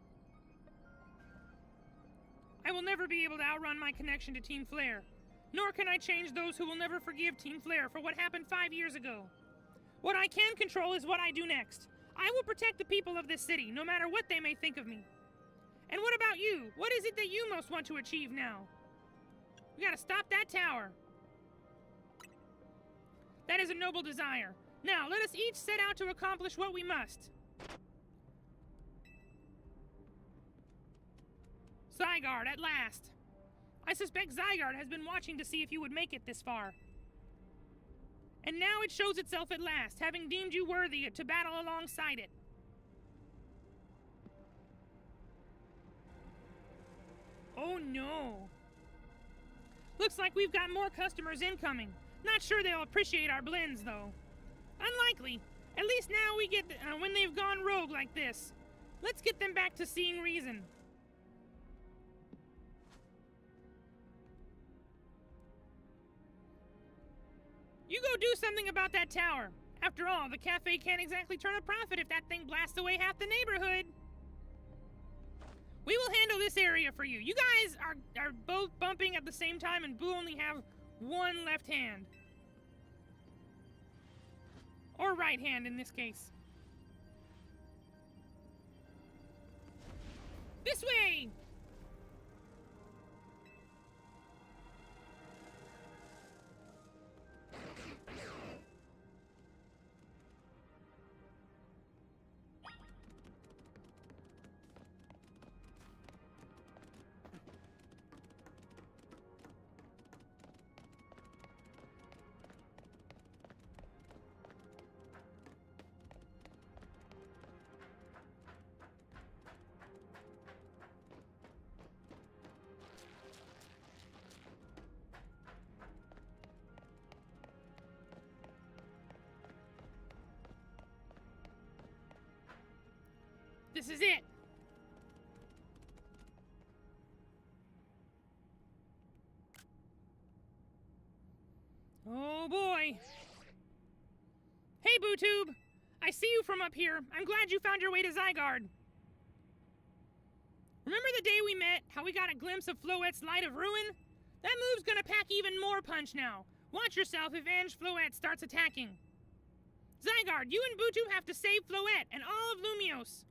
I will never be able to outrun my connection to Team Flare. Nor can I change those who will never forgive Team Flare for what happened 5 years ago. What I can control is what I do next. I will protect the people of this city, no matter what they may think of me. And what about you? What is it that you most want to achieve now? We gotta stop that tower. That is a noble desire. Now, let us each set out to accomplish what we must. Zygarde, at last. I suspect Zygarde has been watching to see if you would make it this far. And now it shows itself at last, having deemed you worthy to battle alongside it. Oh no. Looks like we've got more customers incoming. Not sure they'll appreciate our blends, though. Unlikely. At least now we get when they've gone rogue like this. Let's get them back to seeing reason. You go do something about that tower. After all, the cafe can't exactly turn a profit if that thing blasts away half the neighborhood. We will handle this area for you. You guys are both bumping at the same time, and Buu only have one left hand. Or right hand in this case. This way! This is it. Oh boy. Hey, BuuTube! I see you from up here. I'm glad you found your way to Zygarde. Remember the day we met, how we got a glimpse of Floette's Light of Ruin? That move's gonna pack even more punch now. Watch yourself if Ange Floette starts attacking. Zygarde, you and BuuTube have to save Floette and all of Lumiose.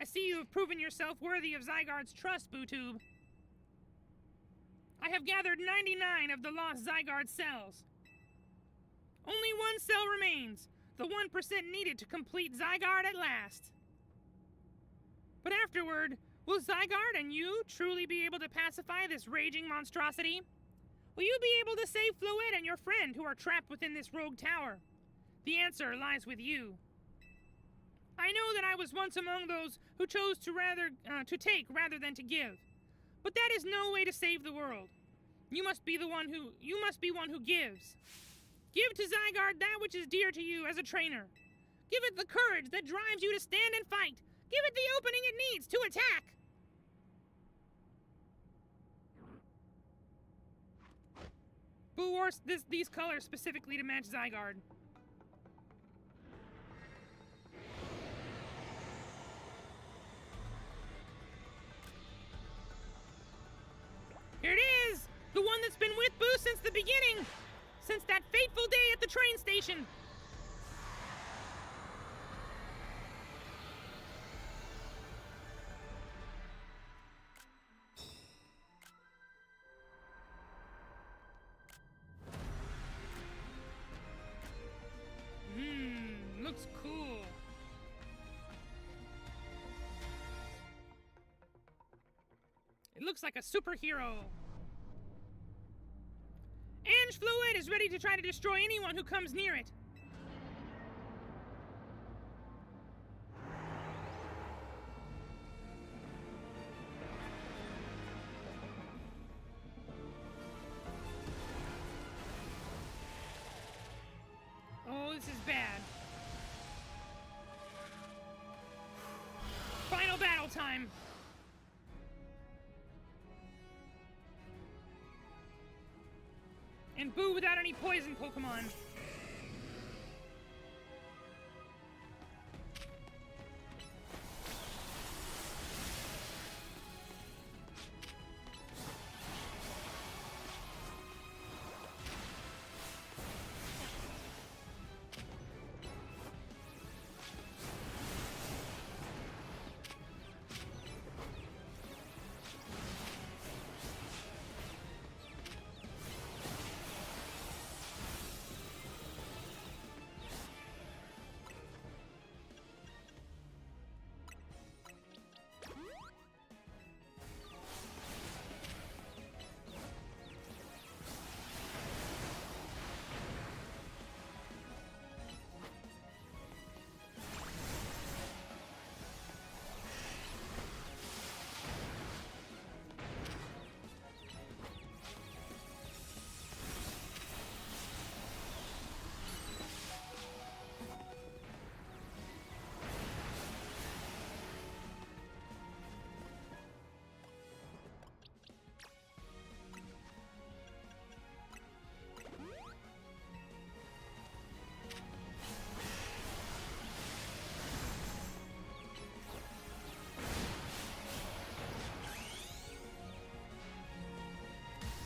I see you have proven yourself worthy of Zygarde's trust, BuuTube. I have gathered 99 of the lost Zygarde cells. Only one cell remains, the 1% needed to complete Zygarde at last. But afterward, will Zygarde and you truly be able to pacify this raging monstrosity? Will you be able to save Floette and your friend who are trapped within this rogue tower? The answer lies with you. I know that I was once among those who chose to take rather than to give. But that is no way to save the world. You must be one who gives. Give to Zygarde that which is dear to you as a trainer. Give it the courage that drives you to stand and fight. Give it the opening it needs to attack. Buu wore these colors specifically to match Zygarde. Here it is! The one that's been with Buu since the beginning! Since that fateful day at the train station! Looks cool. It looks like a superhero. Ange Floette is ready to try to destroy anyone who comes near it. Oh, this is bad. Final battle time. And Buu without any poison Pokemon.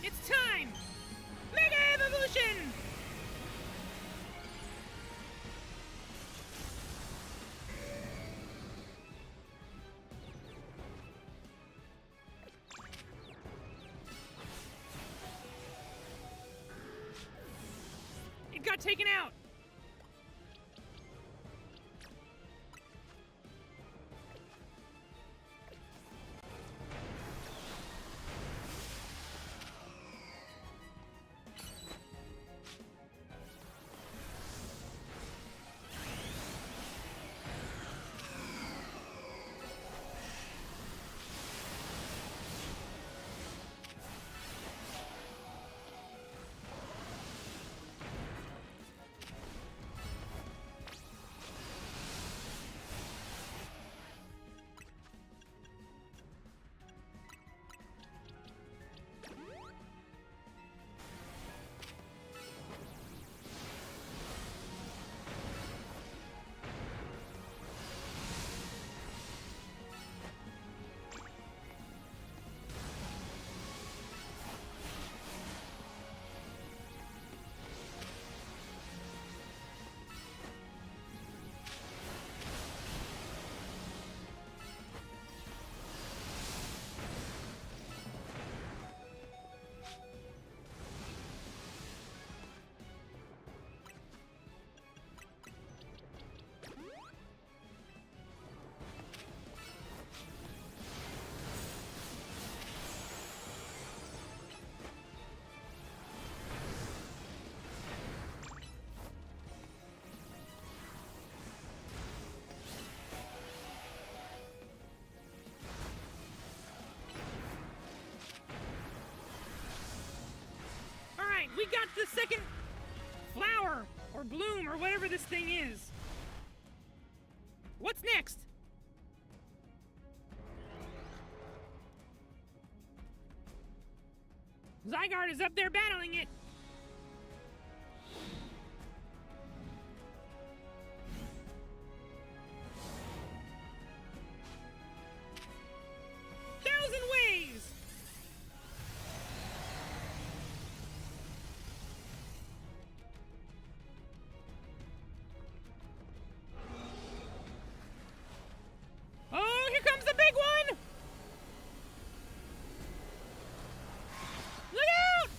It's time! Mega Evolution! It got taken out! got the second flower, or bloom, or whatever this thing is. What's next? Zygarde is up there battling it. Thousand ways! Oh, here comes the big one! Look out!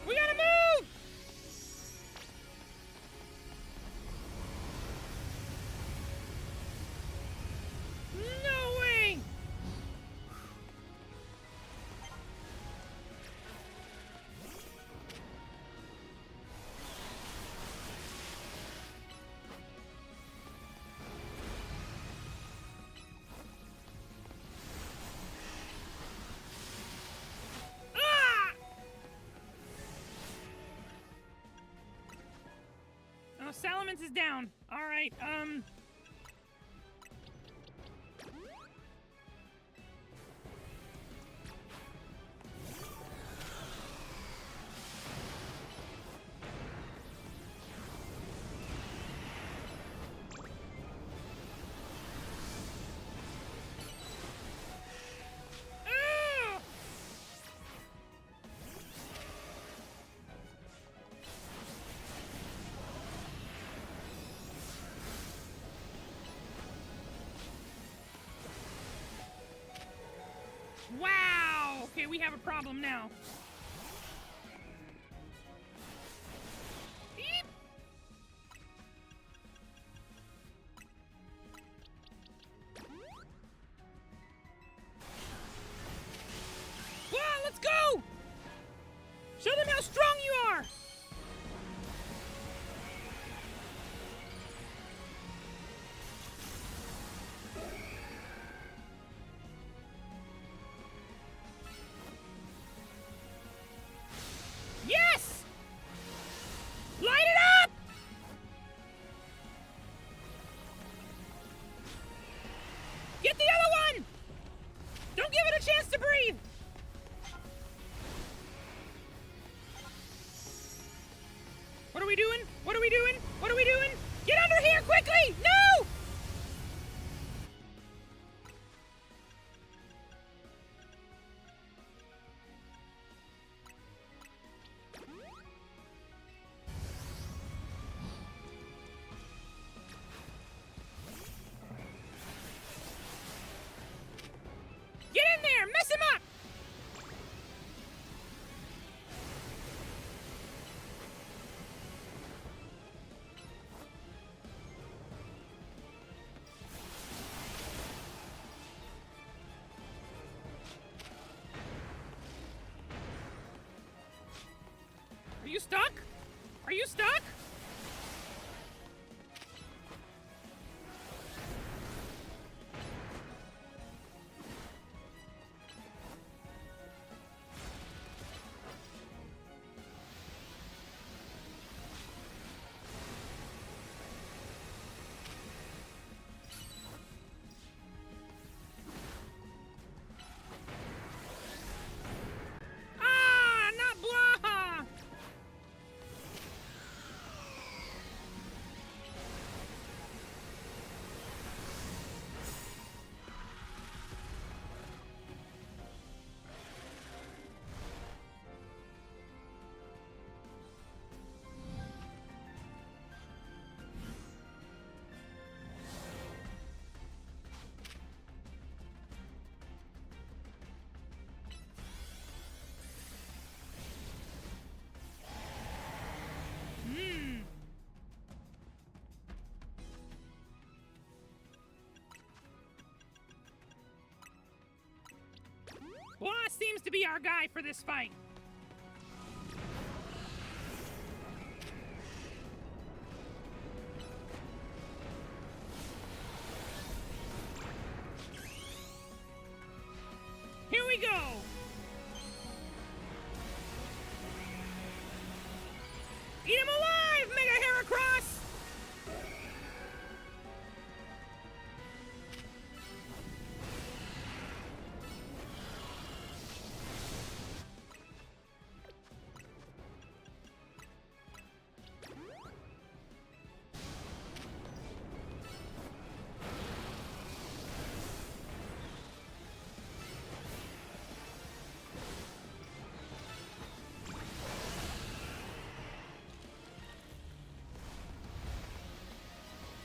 We gotta move! No way! Ah! Oh, Salamence is down. All right, Ah! Wow! Okay, we have a problem now. Beep! Wow, let's go! Show them how strong you are! Yes! Light it up! Get the other one! Don't give it a chance to breathe! What are we doing? What are we doing? What are we doing? Get under here quickly! No! Get in there! Mess him up! Are you stuck? Are you stuck? Ah, not blah! Boss seems to be our guy for this fight. we go! Eat him alive, Mega Heracross!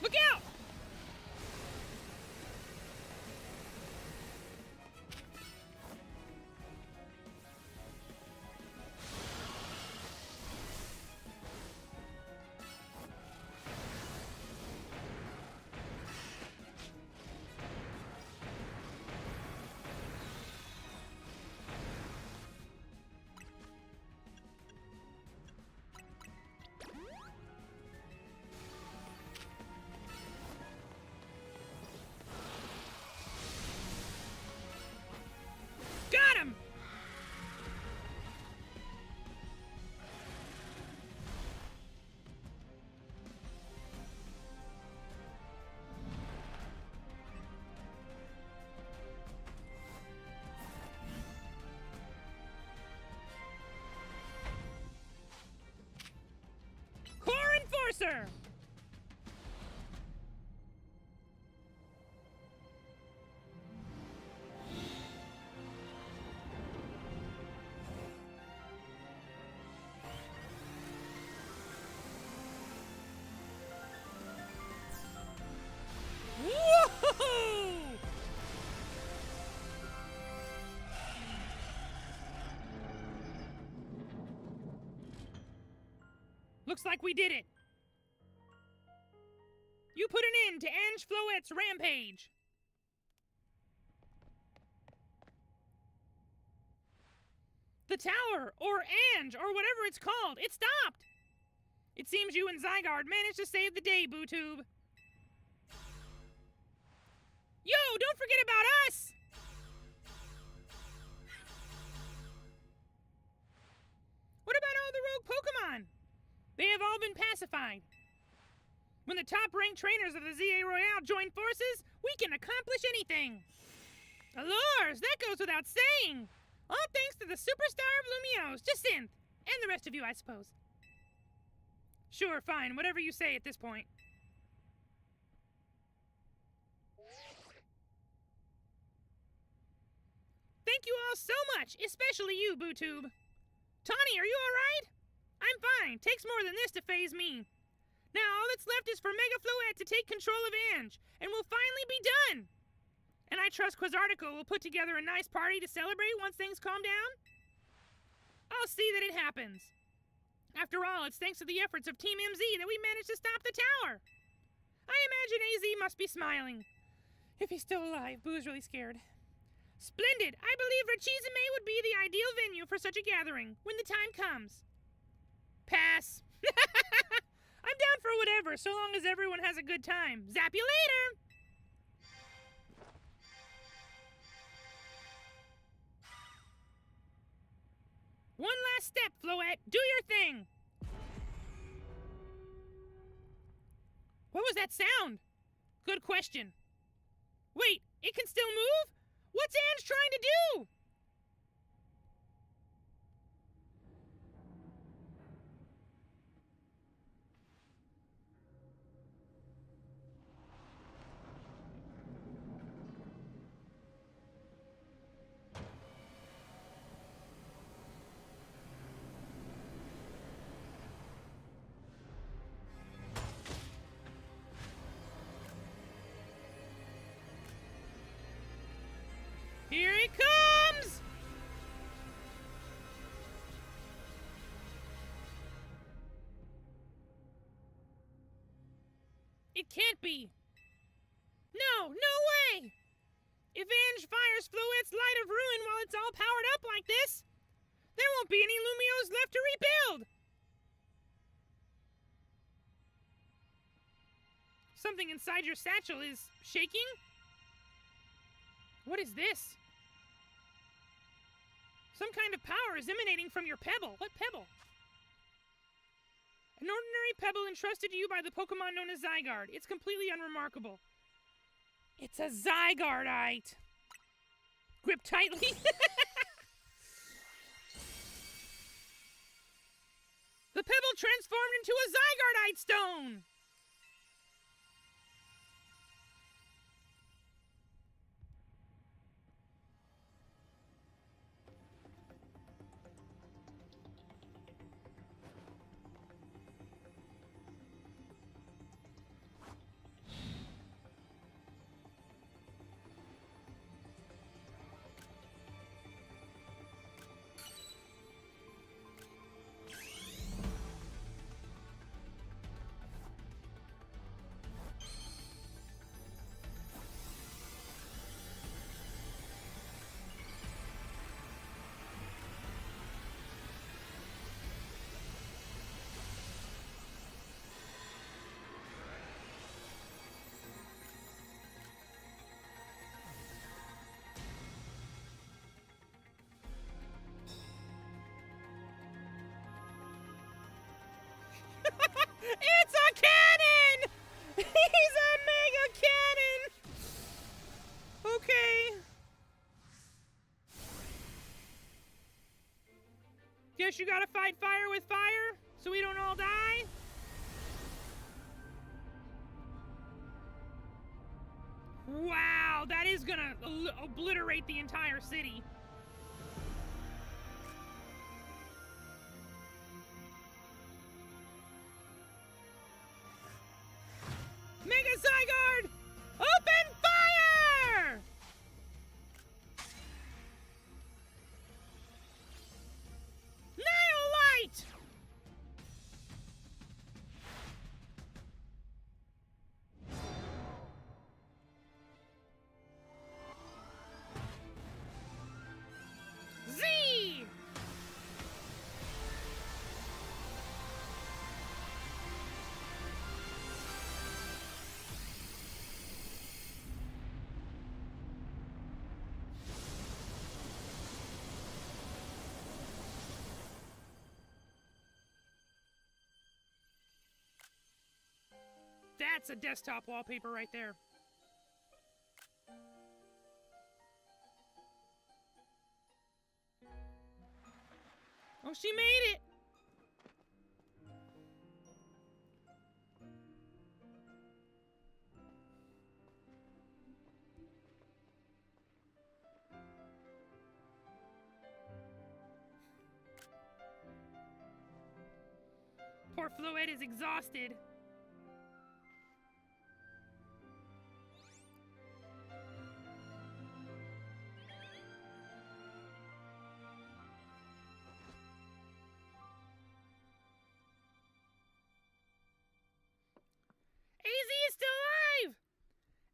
Look out! Got him! Core Enforcer! Whoa! Looks like we did it. You put an end to Ange Floette's rampage. The tower, or Ange, or whatever it's called, it stopped. It seems you and Zygarde managed to save the day, BuuTube. Yo, don't forget about us! What about all the rogue Pokemon? They have all been pacified. When the top-ranked trainers of the ZA Royale join forces, we can accomplish anything. Allures, that goes without saying. All thanks to the superstar of Lumiose, Jacinth, and the rest of you, I suppose. Sure, fine, whatever you say at this point. Thank you all so much, especially you, BuuTube. Tawny, are you alright? I'm fine. Takes more than this to phase me. Now all that's left is for Mega Floette to take control of Ange, and we'll finally be done. And I trust Quasartico will put together a nice party to celebrate once things calm down. I'll see that it happens. After all, it's thanks to the efforts of Team MZ that we managed to stop the tower. I imagine AZ must be smiling. If he's still alive, Boo's really scared. Splendid! I believe Rachizame would be the ideal venue for such a gathering, when the time comes. Pass. I'm down for whatever, so long as everyone has a good time. Zap you later! One last step, Floette. Do your thing! What was that sound? Good question. Wait, it can still move? What's Ange trying to do? Here he comes! It can't be. No, no way! If Ange fires Floette's Light of Ruin while it's all powered up like this, there won't be any Lumiose left to rebuild! Something inside your satchel is shaking? What is this? Some kind of power is emanating from your pebble. What pebble? An ordinary pebble entrusted to you by the Pokemon known as Zygarde. It's completely unremarkable. It's a Zygardeite. Grip tightly. The pebble transformed into a Zygardeite stone. It's a cannon! He's a mega cannon! Okay. Guess you gotta fight fire with fire, so we don't all die? Wow, that is gonna obliterate the entire city. Mega Zygarde! Open fire! Nihilite! Z! That's a desktop wallpaper right there. Oh, she made it! Poor Floette is exhausted.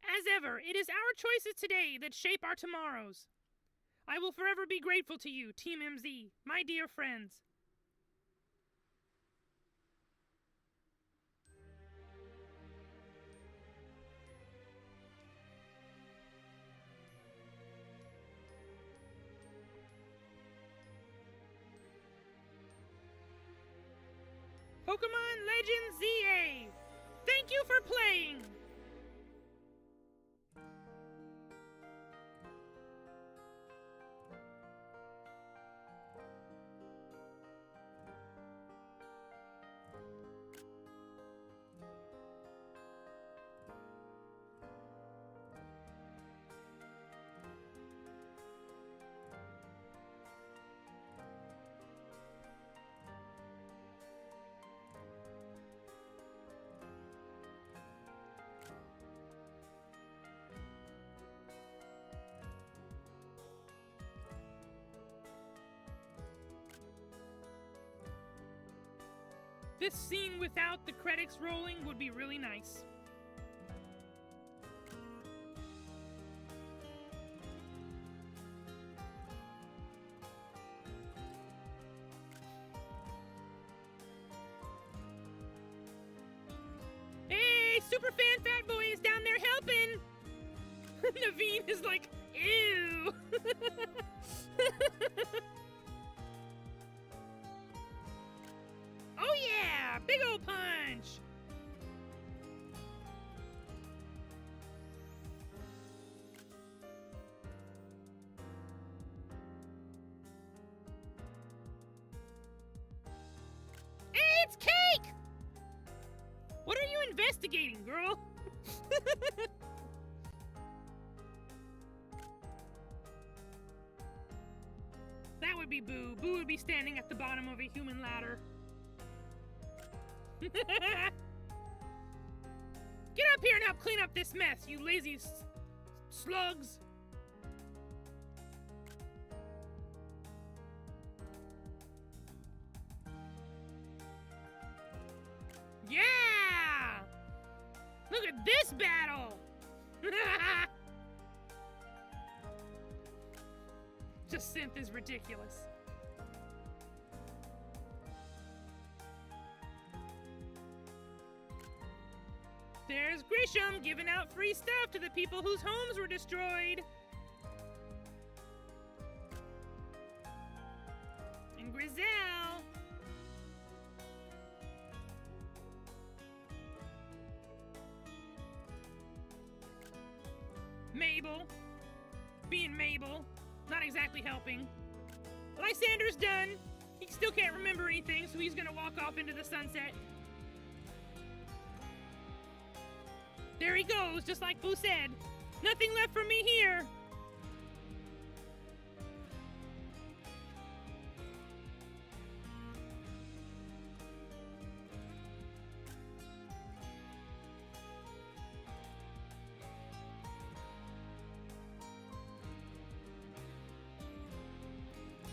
As ever, it is our choices today that shape our tomorrows. I will forever be grateful to you, Team MZ, my dear friends. Pokemon Legends ZA, thank you for playing! This scene without the credits rolling would be really nice. Hey, Superfan Fat Boy is down there helping! Naveen is like, ew! investigating, girl. That would be Boo. Boo would be standing at the bottom of a human ladder. Get up here and help clean up this mess, you lazy slugs. Yeah! Look at this battle! Just synth is ridiculous. There's Grisham giving out free stuff to the people whose homes were destroyed. And Grizel. Mabel. Being Mabel. Not exactly helping. Lysander's done. He still can't remember anything, so he's gonna walk off into the sunset. There he goes, just like Boo said. Nothing left for me here.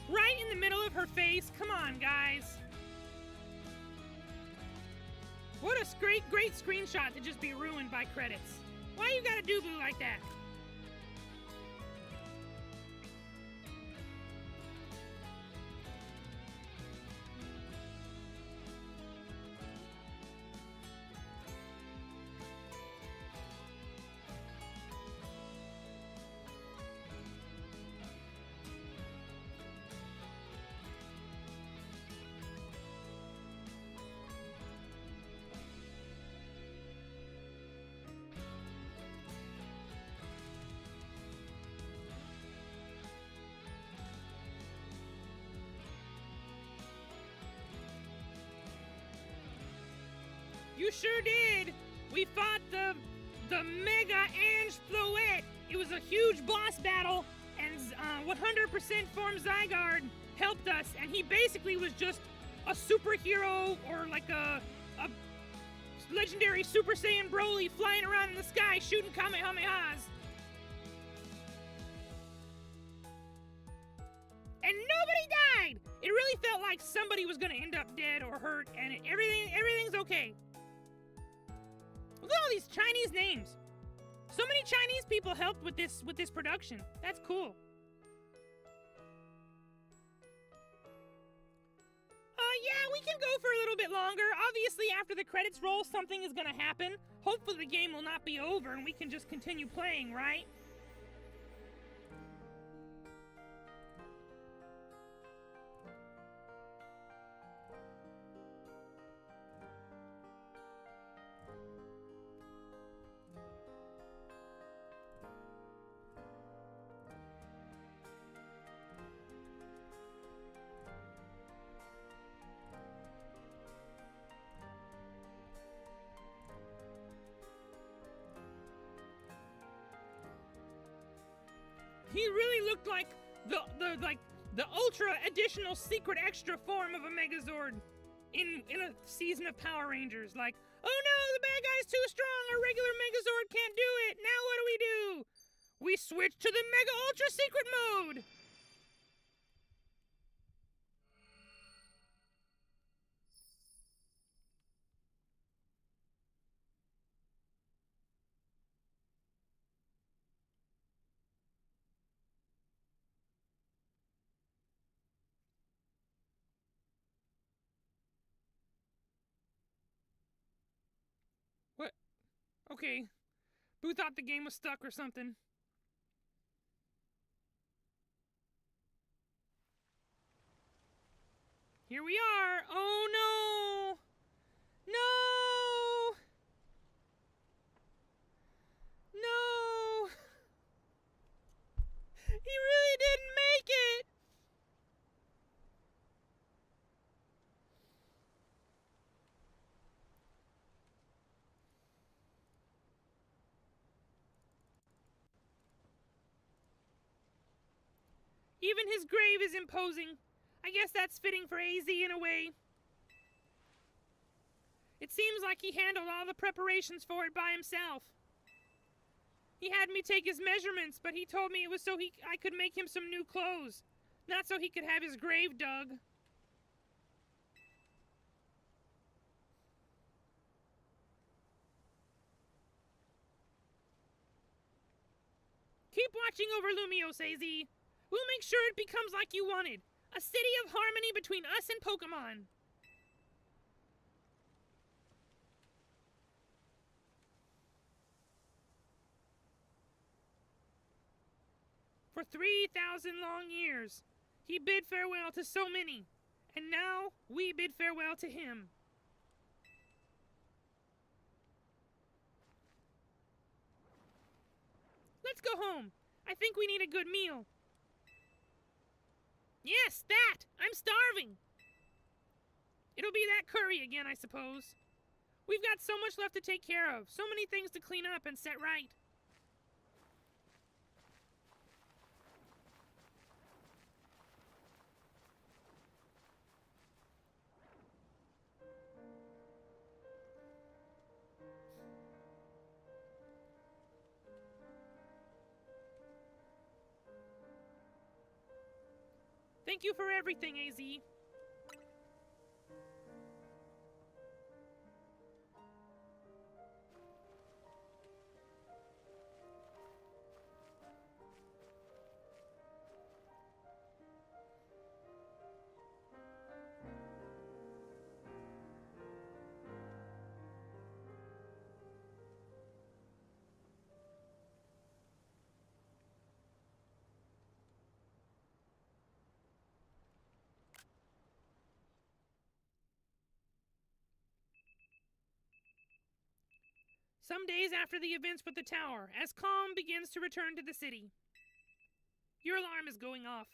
Right in the middle of her face. Come on, guys. What a great screenshot to just be ruined by credits. Why you gotta do Boo like that? You sure did! We fought the Mega Ange Floette. It was a huge boss battle, and 100% Form Zygarde helped us, and he basically was just a superhero or like a legendary Super Saiyan Broly flying around in the sky shooting Kamehamehas. And nobody died! It really felt like somebody was gonna end up dead or hurt, and everything's okay. Look at all these Chinese names. So many Chinese people helped with this production. That's cool. Yeah, we can go for a little bit longer. Obviously, after the credits roll, something is gonna happen. Hopefully the game will not be over and we can just continue playing, right? He really looked like the ultra additional secret extra form of a Megazord in a season of Power Rangers. Like, oh no, the bad guy's too strong. Our regular Megazord can't do it. Now what do? We switch to the Mega Ultra Secret mode. What? Okay. Boo thought the game was stuck or something. Here we are. Oh no! No! No! He really didn't make it! Even his grave is imposing. I guess that's fitting for AZ in a way. It seems like he handled all the preparations for it by himself. He had me take his measurements, but he told me it was so I could make him some new clothes, not so he could have his grave dug. Keep watching over Lumiose, AZ. We'll make sure it becomes like you wanted. A city of harmony between us and Pokemon. For 3,000 long years, he bid farewell to so many, and now we bid farewell to him. Let's go home. I think we need a good meal. Yes, that! I'm starving! It'll be that curry again, I suppose. We've got so much left to take care of, so many things to clean up and set right. Thank you for everything, AZ. Some days after the events with the tower, as calm begins to return to the city. Your alarm is going off.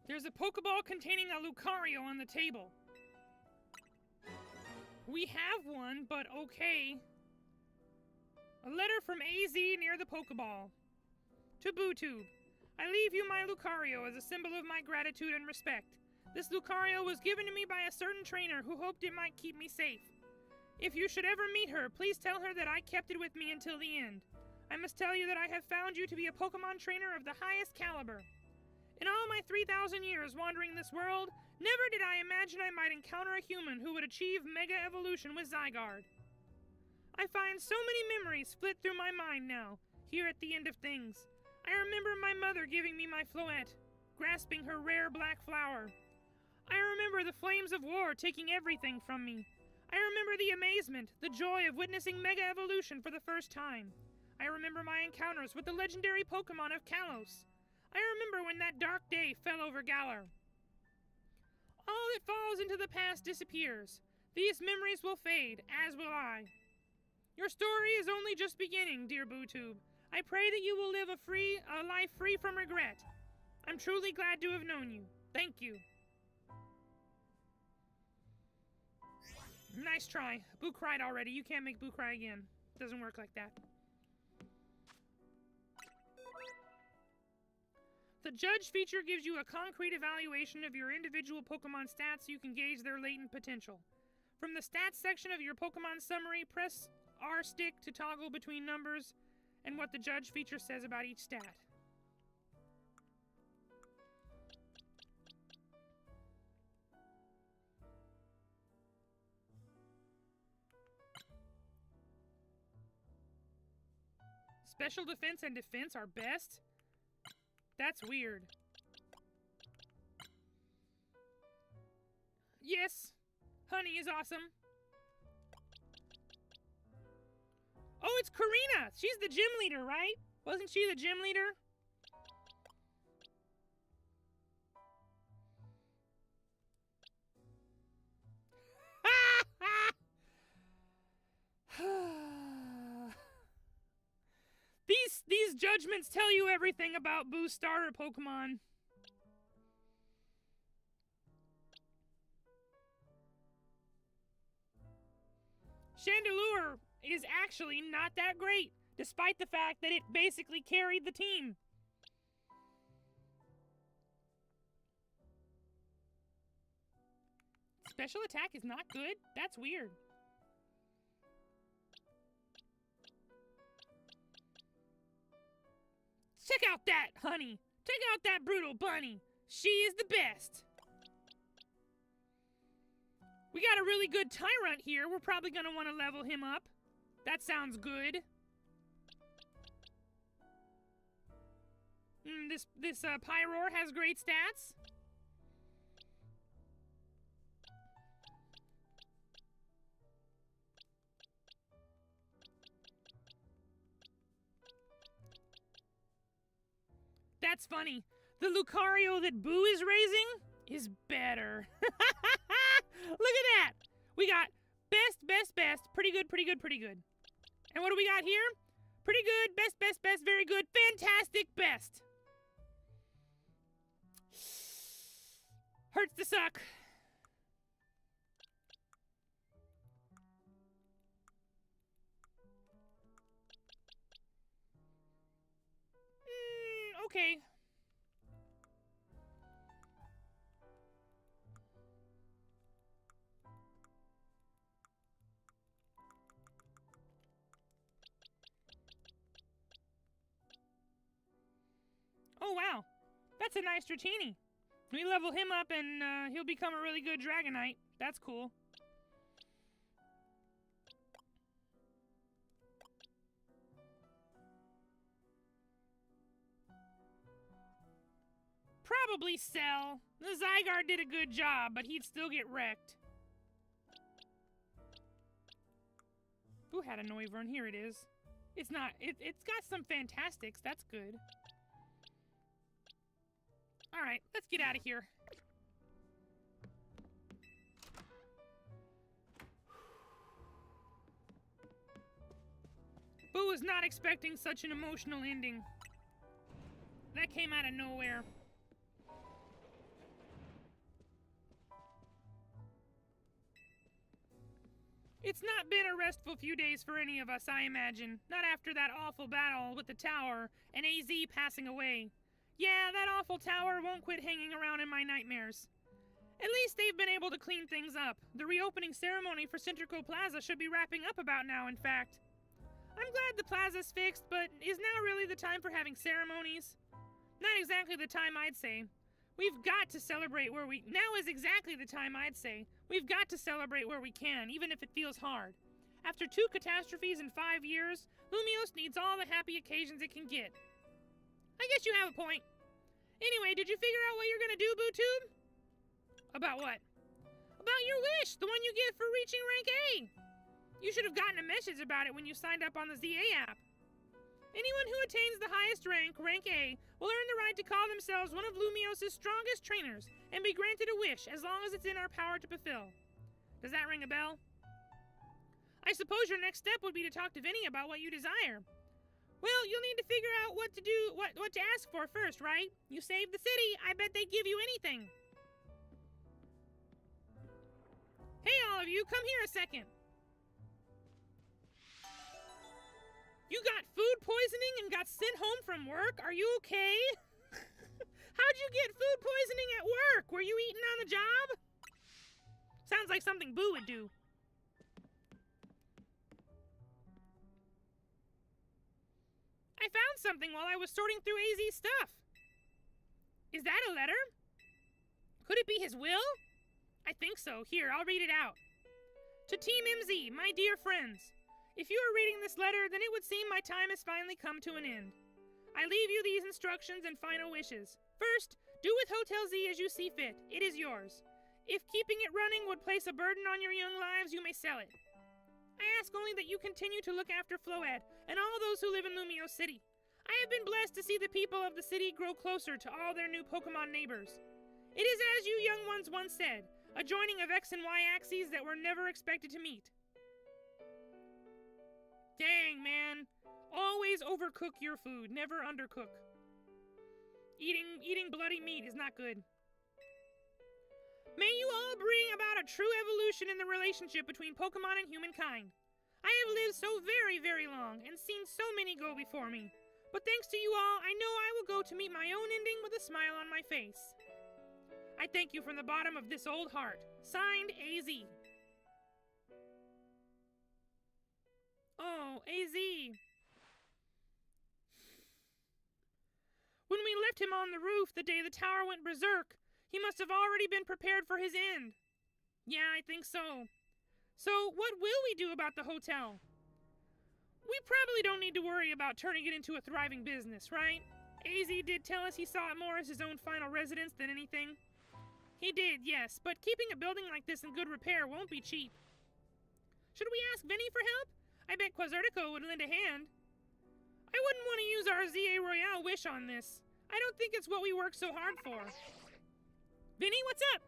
There's a Pokeball containing a Lucario on the table. We have one, but okay. A letter from AZ near the Pokeball. To BuuTube. I leave you my Lucario as a symbol of my gratitude and respect. This Lucario was given to me by a certain trainer who hoped it might keep me safe. If you should ever meet her, please tell her that I kept it with me until the end. I must tell you that I have found you to be a Pokemon trainer of the highest caliber. In all my 3,000 years wandering this world, never did I imagine I might encounter a human who would achieve Mega Evolution with Zygarde. I find so many memories flit through my mind now, here at the end of things. I remember my mother giving me my Floette, grasping her rare black flower. I remember the flames of war taking everything from me. I remember the amazement, the joy of witnessing Mega Evolution for the first time. I remember my encounters with the legendary Pokemon of Kalos. I remember when that dark day fell over Galar. All that falls into the past disappears. These memories will fade, as will I. Your story is only just beginning, dear BuuTube. I pray that you will live a life free from regret. I'm truly glad to have known you. Thank you. Nice try. Boo cried already. You can't make Boo cry again. Doesn't work like that. The Judge feature gives you a concrete evaluation of your individual Pokemon stats so you can gauge their latent potential. From the stats section of your Pokemon summary, press R stick to toggle between numbers and what the Judge feature says about each stat. Special defense and defense are best? That's weird. Yes, Honey is awesome. Oh, it's Karina! She's the gym leader, right? Wasn't she the gym leader? These judgments tell you everything about Boo's starter Pokemon. Chandelure is actually not that great, despite the fact that it basically carried the team. Special attack is not good? That's weird. Check out that Honey! Check out that brutal bunny! She is the best! We got a really good Tyrant here. We're probably gonna want to level him up. That sounds good. This Pyroar has great stats. That's funny. The Lucario that Boo is raising is better. Look at that. We got best, best, best, pretty good, pretty good, pretty good. And what do we got here? Pretty good, best, best, best, very good, fantastic, best. Hurts to suck. Okay. Oh wow, that's a nice Dratini. We level him up and he'll become a really good Dragonite. That's cool. Probably sell. The Zygarde did a good job, but he'd still get wrecked. Boo had a Noivern. Here it is. It's not. It's got some Fantastics. That's good. Alright, let's get out of here. Boo was not expecting such an emotional ending. That came out of nowhere. It's not been a restful few days for any of us, I imagine. Not after that awful battle with the tower and AZ passing away. Yeah, that awful tower won't quit hanging around in my nightmares. At least they've been able to clean things up. The reopening ceremony for Centrico Plaza should be wrapping up about now, in fact. I'm glad the plaza's fixed, but is now really the time for having ceremonies? Not exactly the time, I'd say. We've got to celebrate where we... Now is exactly the time, I'd say. We've got to celebrate where we can, even if it feels hard. After 2 catastrophes in 5 years, Lumiose needs all the happy occasions it can get. I guess you have a point. Anyway, did you figure out what you're gonna do, BuuTube? About what? About your wish, the one you get for reaching rank A. You should have gotten a message about it when you signed up on the ZA app. Anyone who attains the highest rank, rank A, will earn the right to call themselves one of Lumiose's strongest trainers and be granted a wish as long as it's in our power to fulfill. Does that ring a bell? I suppose your next step would be to talk to Vinny about what you desire. Well, you'll need to figure out what to do, what to ask for first, right? You saved the city, I bet they'd give you anything. Hey, all of you, come here a second. You got food poisoning and got sent home from work? Are you okay? How'd you get food poisoning at work? Were you eating on the job? Sounds like something Buu would do. I found something while I was sorting through AZ's stuff. Is that a letter? Could it be his will? I think so. Here, I'll read it out. To Team MZ, my dear friends. If you are reading this letter, then it would seem my time has finally come to an end. I leave you these instructions and final wishes. First, do with Hotel Z as you see fit. It is yours. If keeping it running would place a burden on your young lives, you may sell it. I ask only that you continue to look after Floed and all those who live in Lumiose City. I have been blessed to see the people of the city grow closer to all their new Pokemon neighbors. It is as you young ones once said, a joining of X and Y axes that were never expected to meet. Dang, man. Always overcook your food, never undercook. Eating bloody meat is not good. May you all bring about a true evolution in the relationship between Pokemon and humankind. I have lived so very, very long and seen so many go before me. But thanks to you all, I know I will go to meet my own ending with a smile on my face. I thank you from the bottom of this old heart. Signed, AZ. Oh, AZ. When we left him on the roof the day the tower went berserk, he must have already been prepared for his end. Yeah, I think so. So, what will we do about the hotel? We probably don't need to worry about turning it into a thriving business, right? AZ did tell us he saw it more as his own final residence than anything. He did, yes, but keeping a building like this in good repair won't be cheap. Should we ask Vinny for help? I bet Quasartico would lend a hand. I wouldn't want to use our ZA Royale wish on this. I don't think it's what we worked so hard for. Vinny, what's up?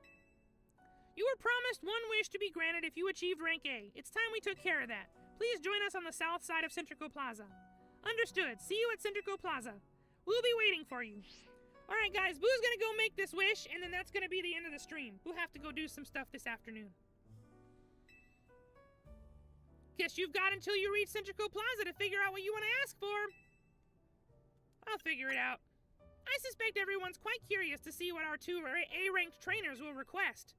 You were promised one wish to be granted if you achieved rank A. It's time we took care of that. Please join us on the south side of Centrico Plaza. Understood. See you at Centrico Plaza. We'll be waiting for you. Alright guys, Boo's gonna go make this wish, and then that's gonna be the end of the stream. We'll have to go do some stuff this afternoon. Guess you've got until you reach Centrico Plaza to figure out what you want to ask for. I'll figure it out. I suspect everyone's quite curious to see what our 2 A-ranked trainers will request.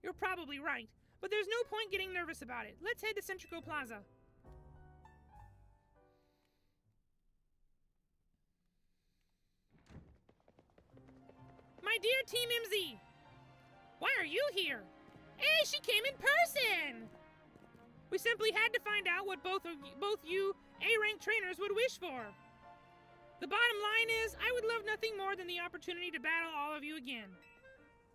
You're probably right, but there's no point getting nervous about it. Let's head to Centrico Plaza. My dear Team MZ, why are you here? Hey, she came in person! We simply had to find out what both you A-ranked trainers would wish for. The bottom line is, I would love nothing more than the opportunity to battle all of you again.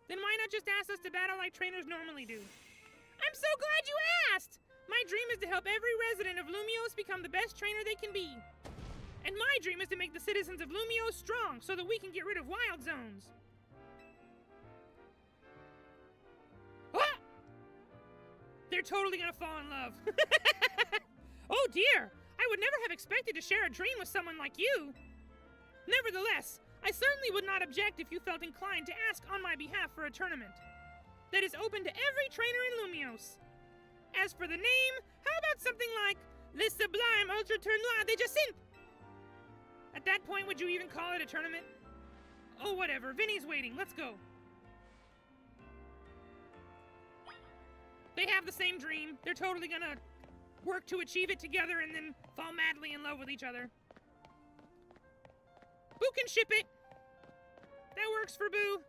Then why not just ask us to battle like trainers normally do? I'm so glad you asked! My dream is to help every resident of Lumiose become the best trainer they can be. And my dream is to make the citizens of Lumiose strong so that we can get rid of wild zones. Ah! They're totally gonna fall in love. Oh dear! I would never have expected to share a dream with someone like you. Nevertheless, I certainly would not object if you felt inclined to ask on my behalf for a tournament that is open to every trainer in Lumiose. As for the name, how about something like Le Sublime Ultra Tournoi de Jacinthe? At that point, would you even call it a tournament? Oh, whatever. Vinny's waiting. Let's go. They have the same dream. They're totally gonna work to achieve it together and then fall madly in love with each other. Buu can ship it. That works for Buu.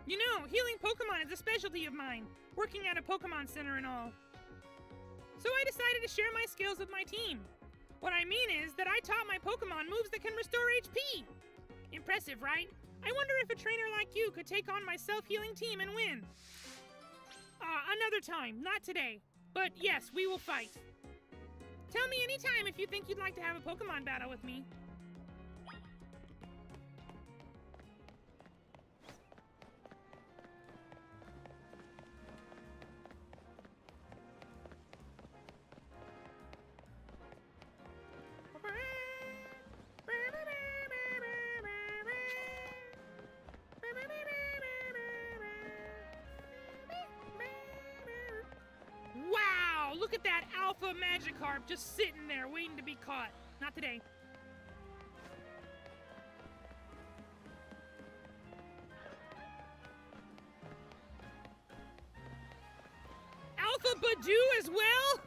You know, healing Pokemon is a specialty of mine, working at a Pokemon Center and all. So I decided to share my skills with my team. What I mean is that I taught my Pokemon moves that can restore HP. Impressive, right? I wonder if a trainer like you could take on my self-healing team and win. Another time, not today. But yes, we will fight. Tell me anytime if you think you'd like to have a Pokemon battle with me. Wow, look at that alpha Magikarp just sitting there waiting to be caught. Not today. Alpha Buu as well?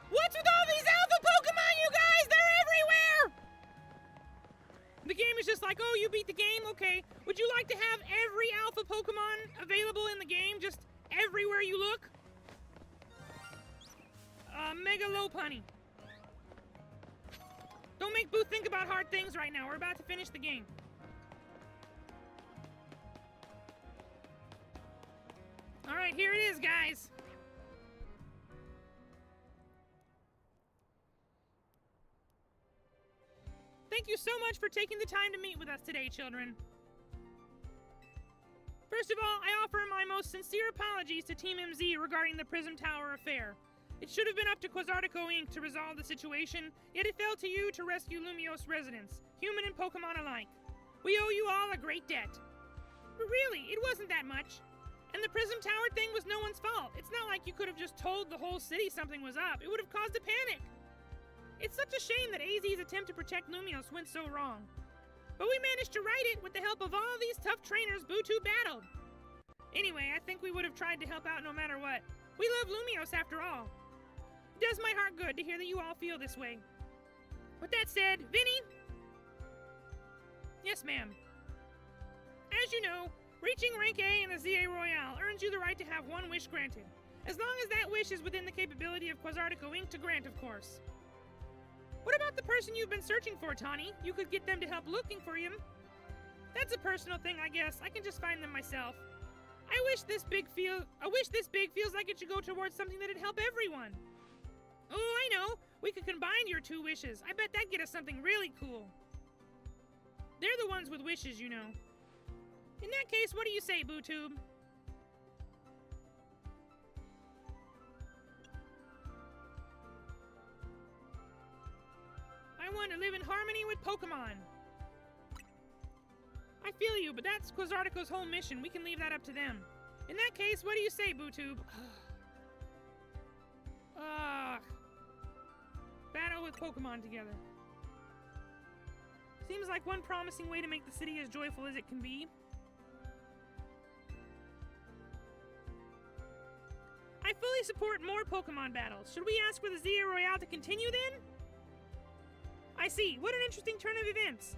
What's with all these alpha Pokemon, you guys? They're everywhere! The game is just like, oh, you beat the game? Okay. Would you like to have every alpha Pokemon available in the game, just everywhere you look? Mega Lopunny. Don't make Buu think about hard things right now. We're about to finish the game. Alright, here it is, guys. Thank you so much for taking the time to meet with us today, children. First of all, I offer my most sincere apologies to Team MZ regarding the Prism Tower affair. It should have been up to Quasartico Inc. to resolve the situation, yet it fell to you to rescue Lumiose residents, human and Pokemon alike. We owe you all a great debt. But really, it wasn't that much. And the Prism Tower thing was no one's fault. It's not like you could have just told the whole city something was up. It would have caused a panic. It's such a shame that AZ's attempt to protect Lumiose went so wrong. But we managed to right it with the help of all these tough trainers BuuTube battled. Anyway, I think we would have tried to help out no matter what. We love Lumiose after all. It does my heart good to hear that you all feel this way. With that said, Vinny? Yes, ma'am. As you know, reaching rank A in the ZA Royale earns you the right to have one wish granted. As long as that wish is within the capability of Quasartico Inc. to grant, of course. What about the person you've been searching for, Tawny? You could get them to help looking for him. That's a personal thing, I guess. I can just find them myself. I wish this big feels like it should go towards something that'd help everyone. Oh, I know. We could combine your two wishes. I bet that'd get us something really cool. They're the ones with wishes, you know. In that case, what do you say, BuuTube? I want to live in harmony with Pokemon. I feel you, but that's Quasartico's whole mission. We can leave that up to them. In that case, what do you say, BuuTube? Battle with Pokemon together. Seems like one promising way to make the city as joyful as it can be. I fully support more Pokemon battles. Should we ask for the ZA Royale to continue then? I see. What an interesting turn of events.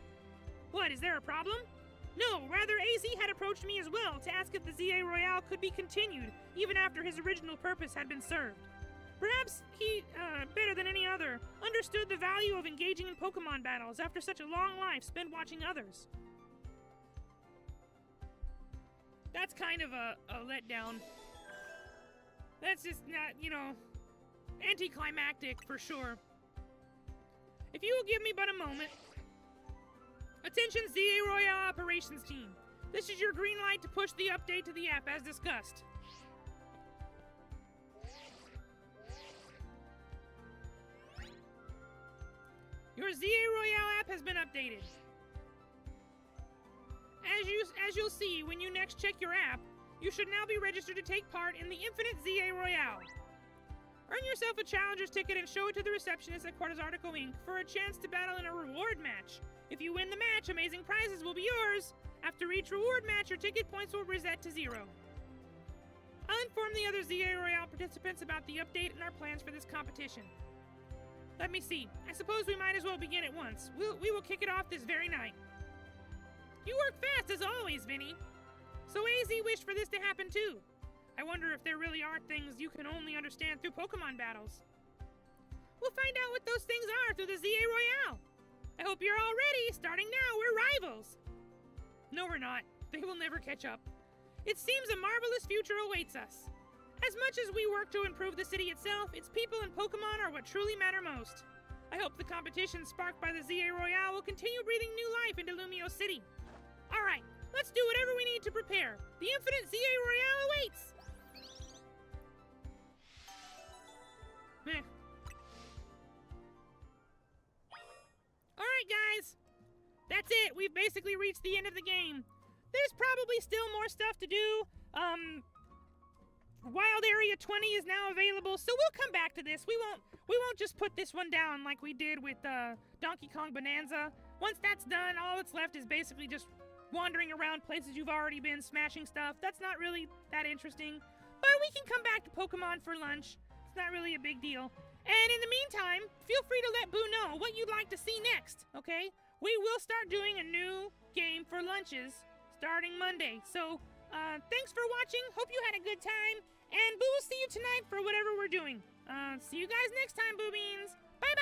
What, is there a problem? No, rather AZ had approached me as well to ask if the ZA Royale could be continued, even after his original purpose had been served. Perhaps he, better than any other, understood the value of engaging in Pokemon battles after such a long life spent watching others. That's kind of a letdown. That's just not, you know, anticlimactic for sure. If you will give me but a moment. Attention ZA Royale Operations Team. This is your green light to push the update to the app as discussed. Your ZA Royale app has been updated. As you'll see when you next check your app, you should now be registered to take part in the Infinite ZA Royale. Earn yourself a challenger's ticket and show it to the receptionist at Quartz Article Inc. for a chance to battle in a reward match. If you win the match, amazing prizes will be yours. After each reward match, your ticket points will reset to 0. I'll inform the other ZA Royale participants about the update and our plans for this competition. Let me see. I suppose we might as well begin at once. We will kick it off this very night. You work fast as always, Vinny. So AZ wished for this to happen too. I wonder if there really are things you can only understand through Pokemon battles. We'll find out what those things are through the ZA Royale. I hope you're all ready. Starting now, we're rivals. No, we're not. They will never catch up. It seems a marvelous future awaits us. As much as we work to improve the city itself, its people and Pokemon are what truly matter most. I hope the competition sparked by the ZA Royale will continue breathing new life into Lumio City. All right, let's do whatever we need to prepare. The Infinite ZA Royale awaits! Alright guys, that's it. We've basically reached the end of the game. There's probably still more stuff to do. Wild Area 20 is now available, so we'll come back to this. We won't just put this one down like we did with Donkey Kong Bonanza. Once that's done, all that's left is basically just wandering around places you've already been, smashing stuff. That's not really that interesting. But we can come back to Pokemon for lunch. It's not really a big deal. And in the meantime, feel free to let Buu know what you'd like to see next, okay? We will start doing a new game for lunches starting Monday. So, thanks for watching. Hope you had a good time. And Buu will see you tonight for whatever we're doing. See you guys next time, Buu Beans. Bye-bye!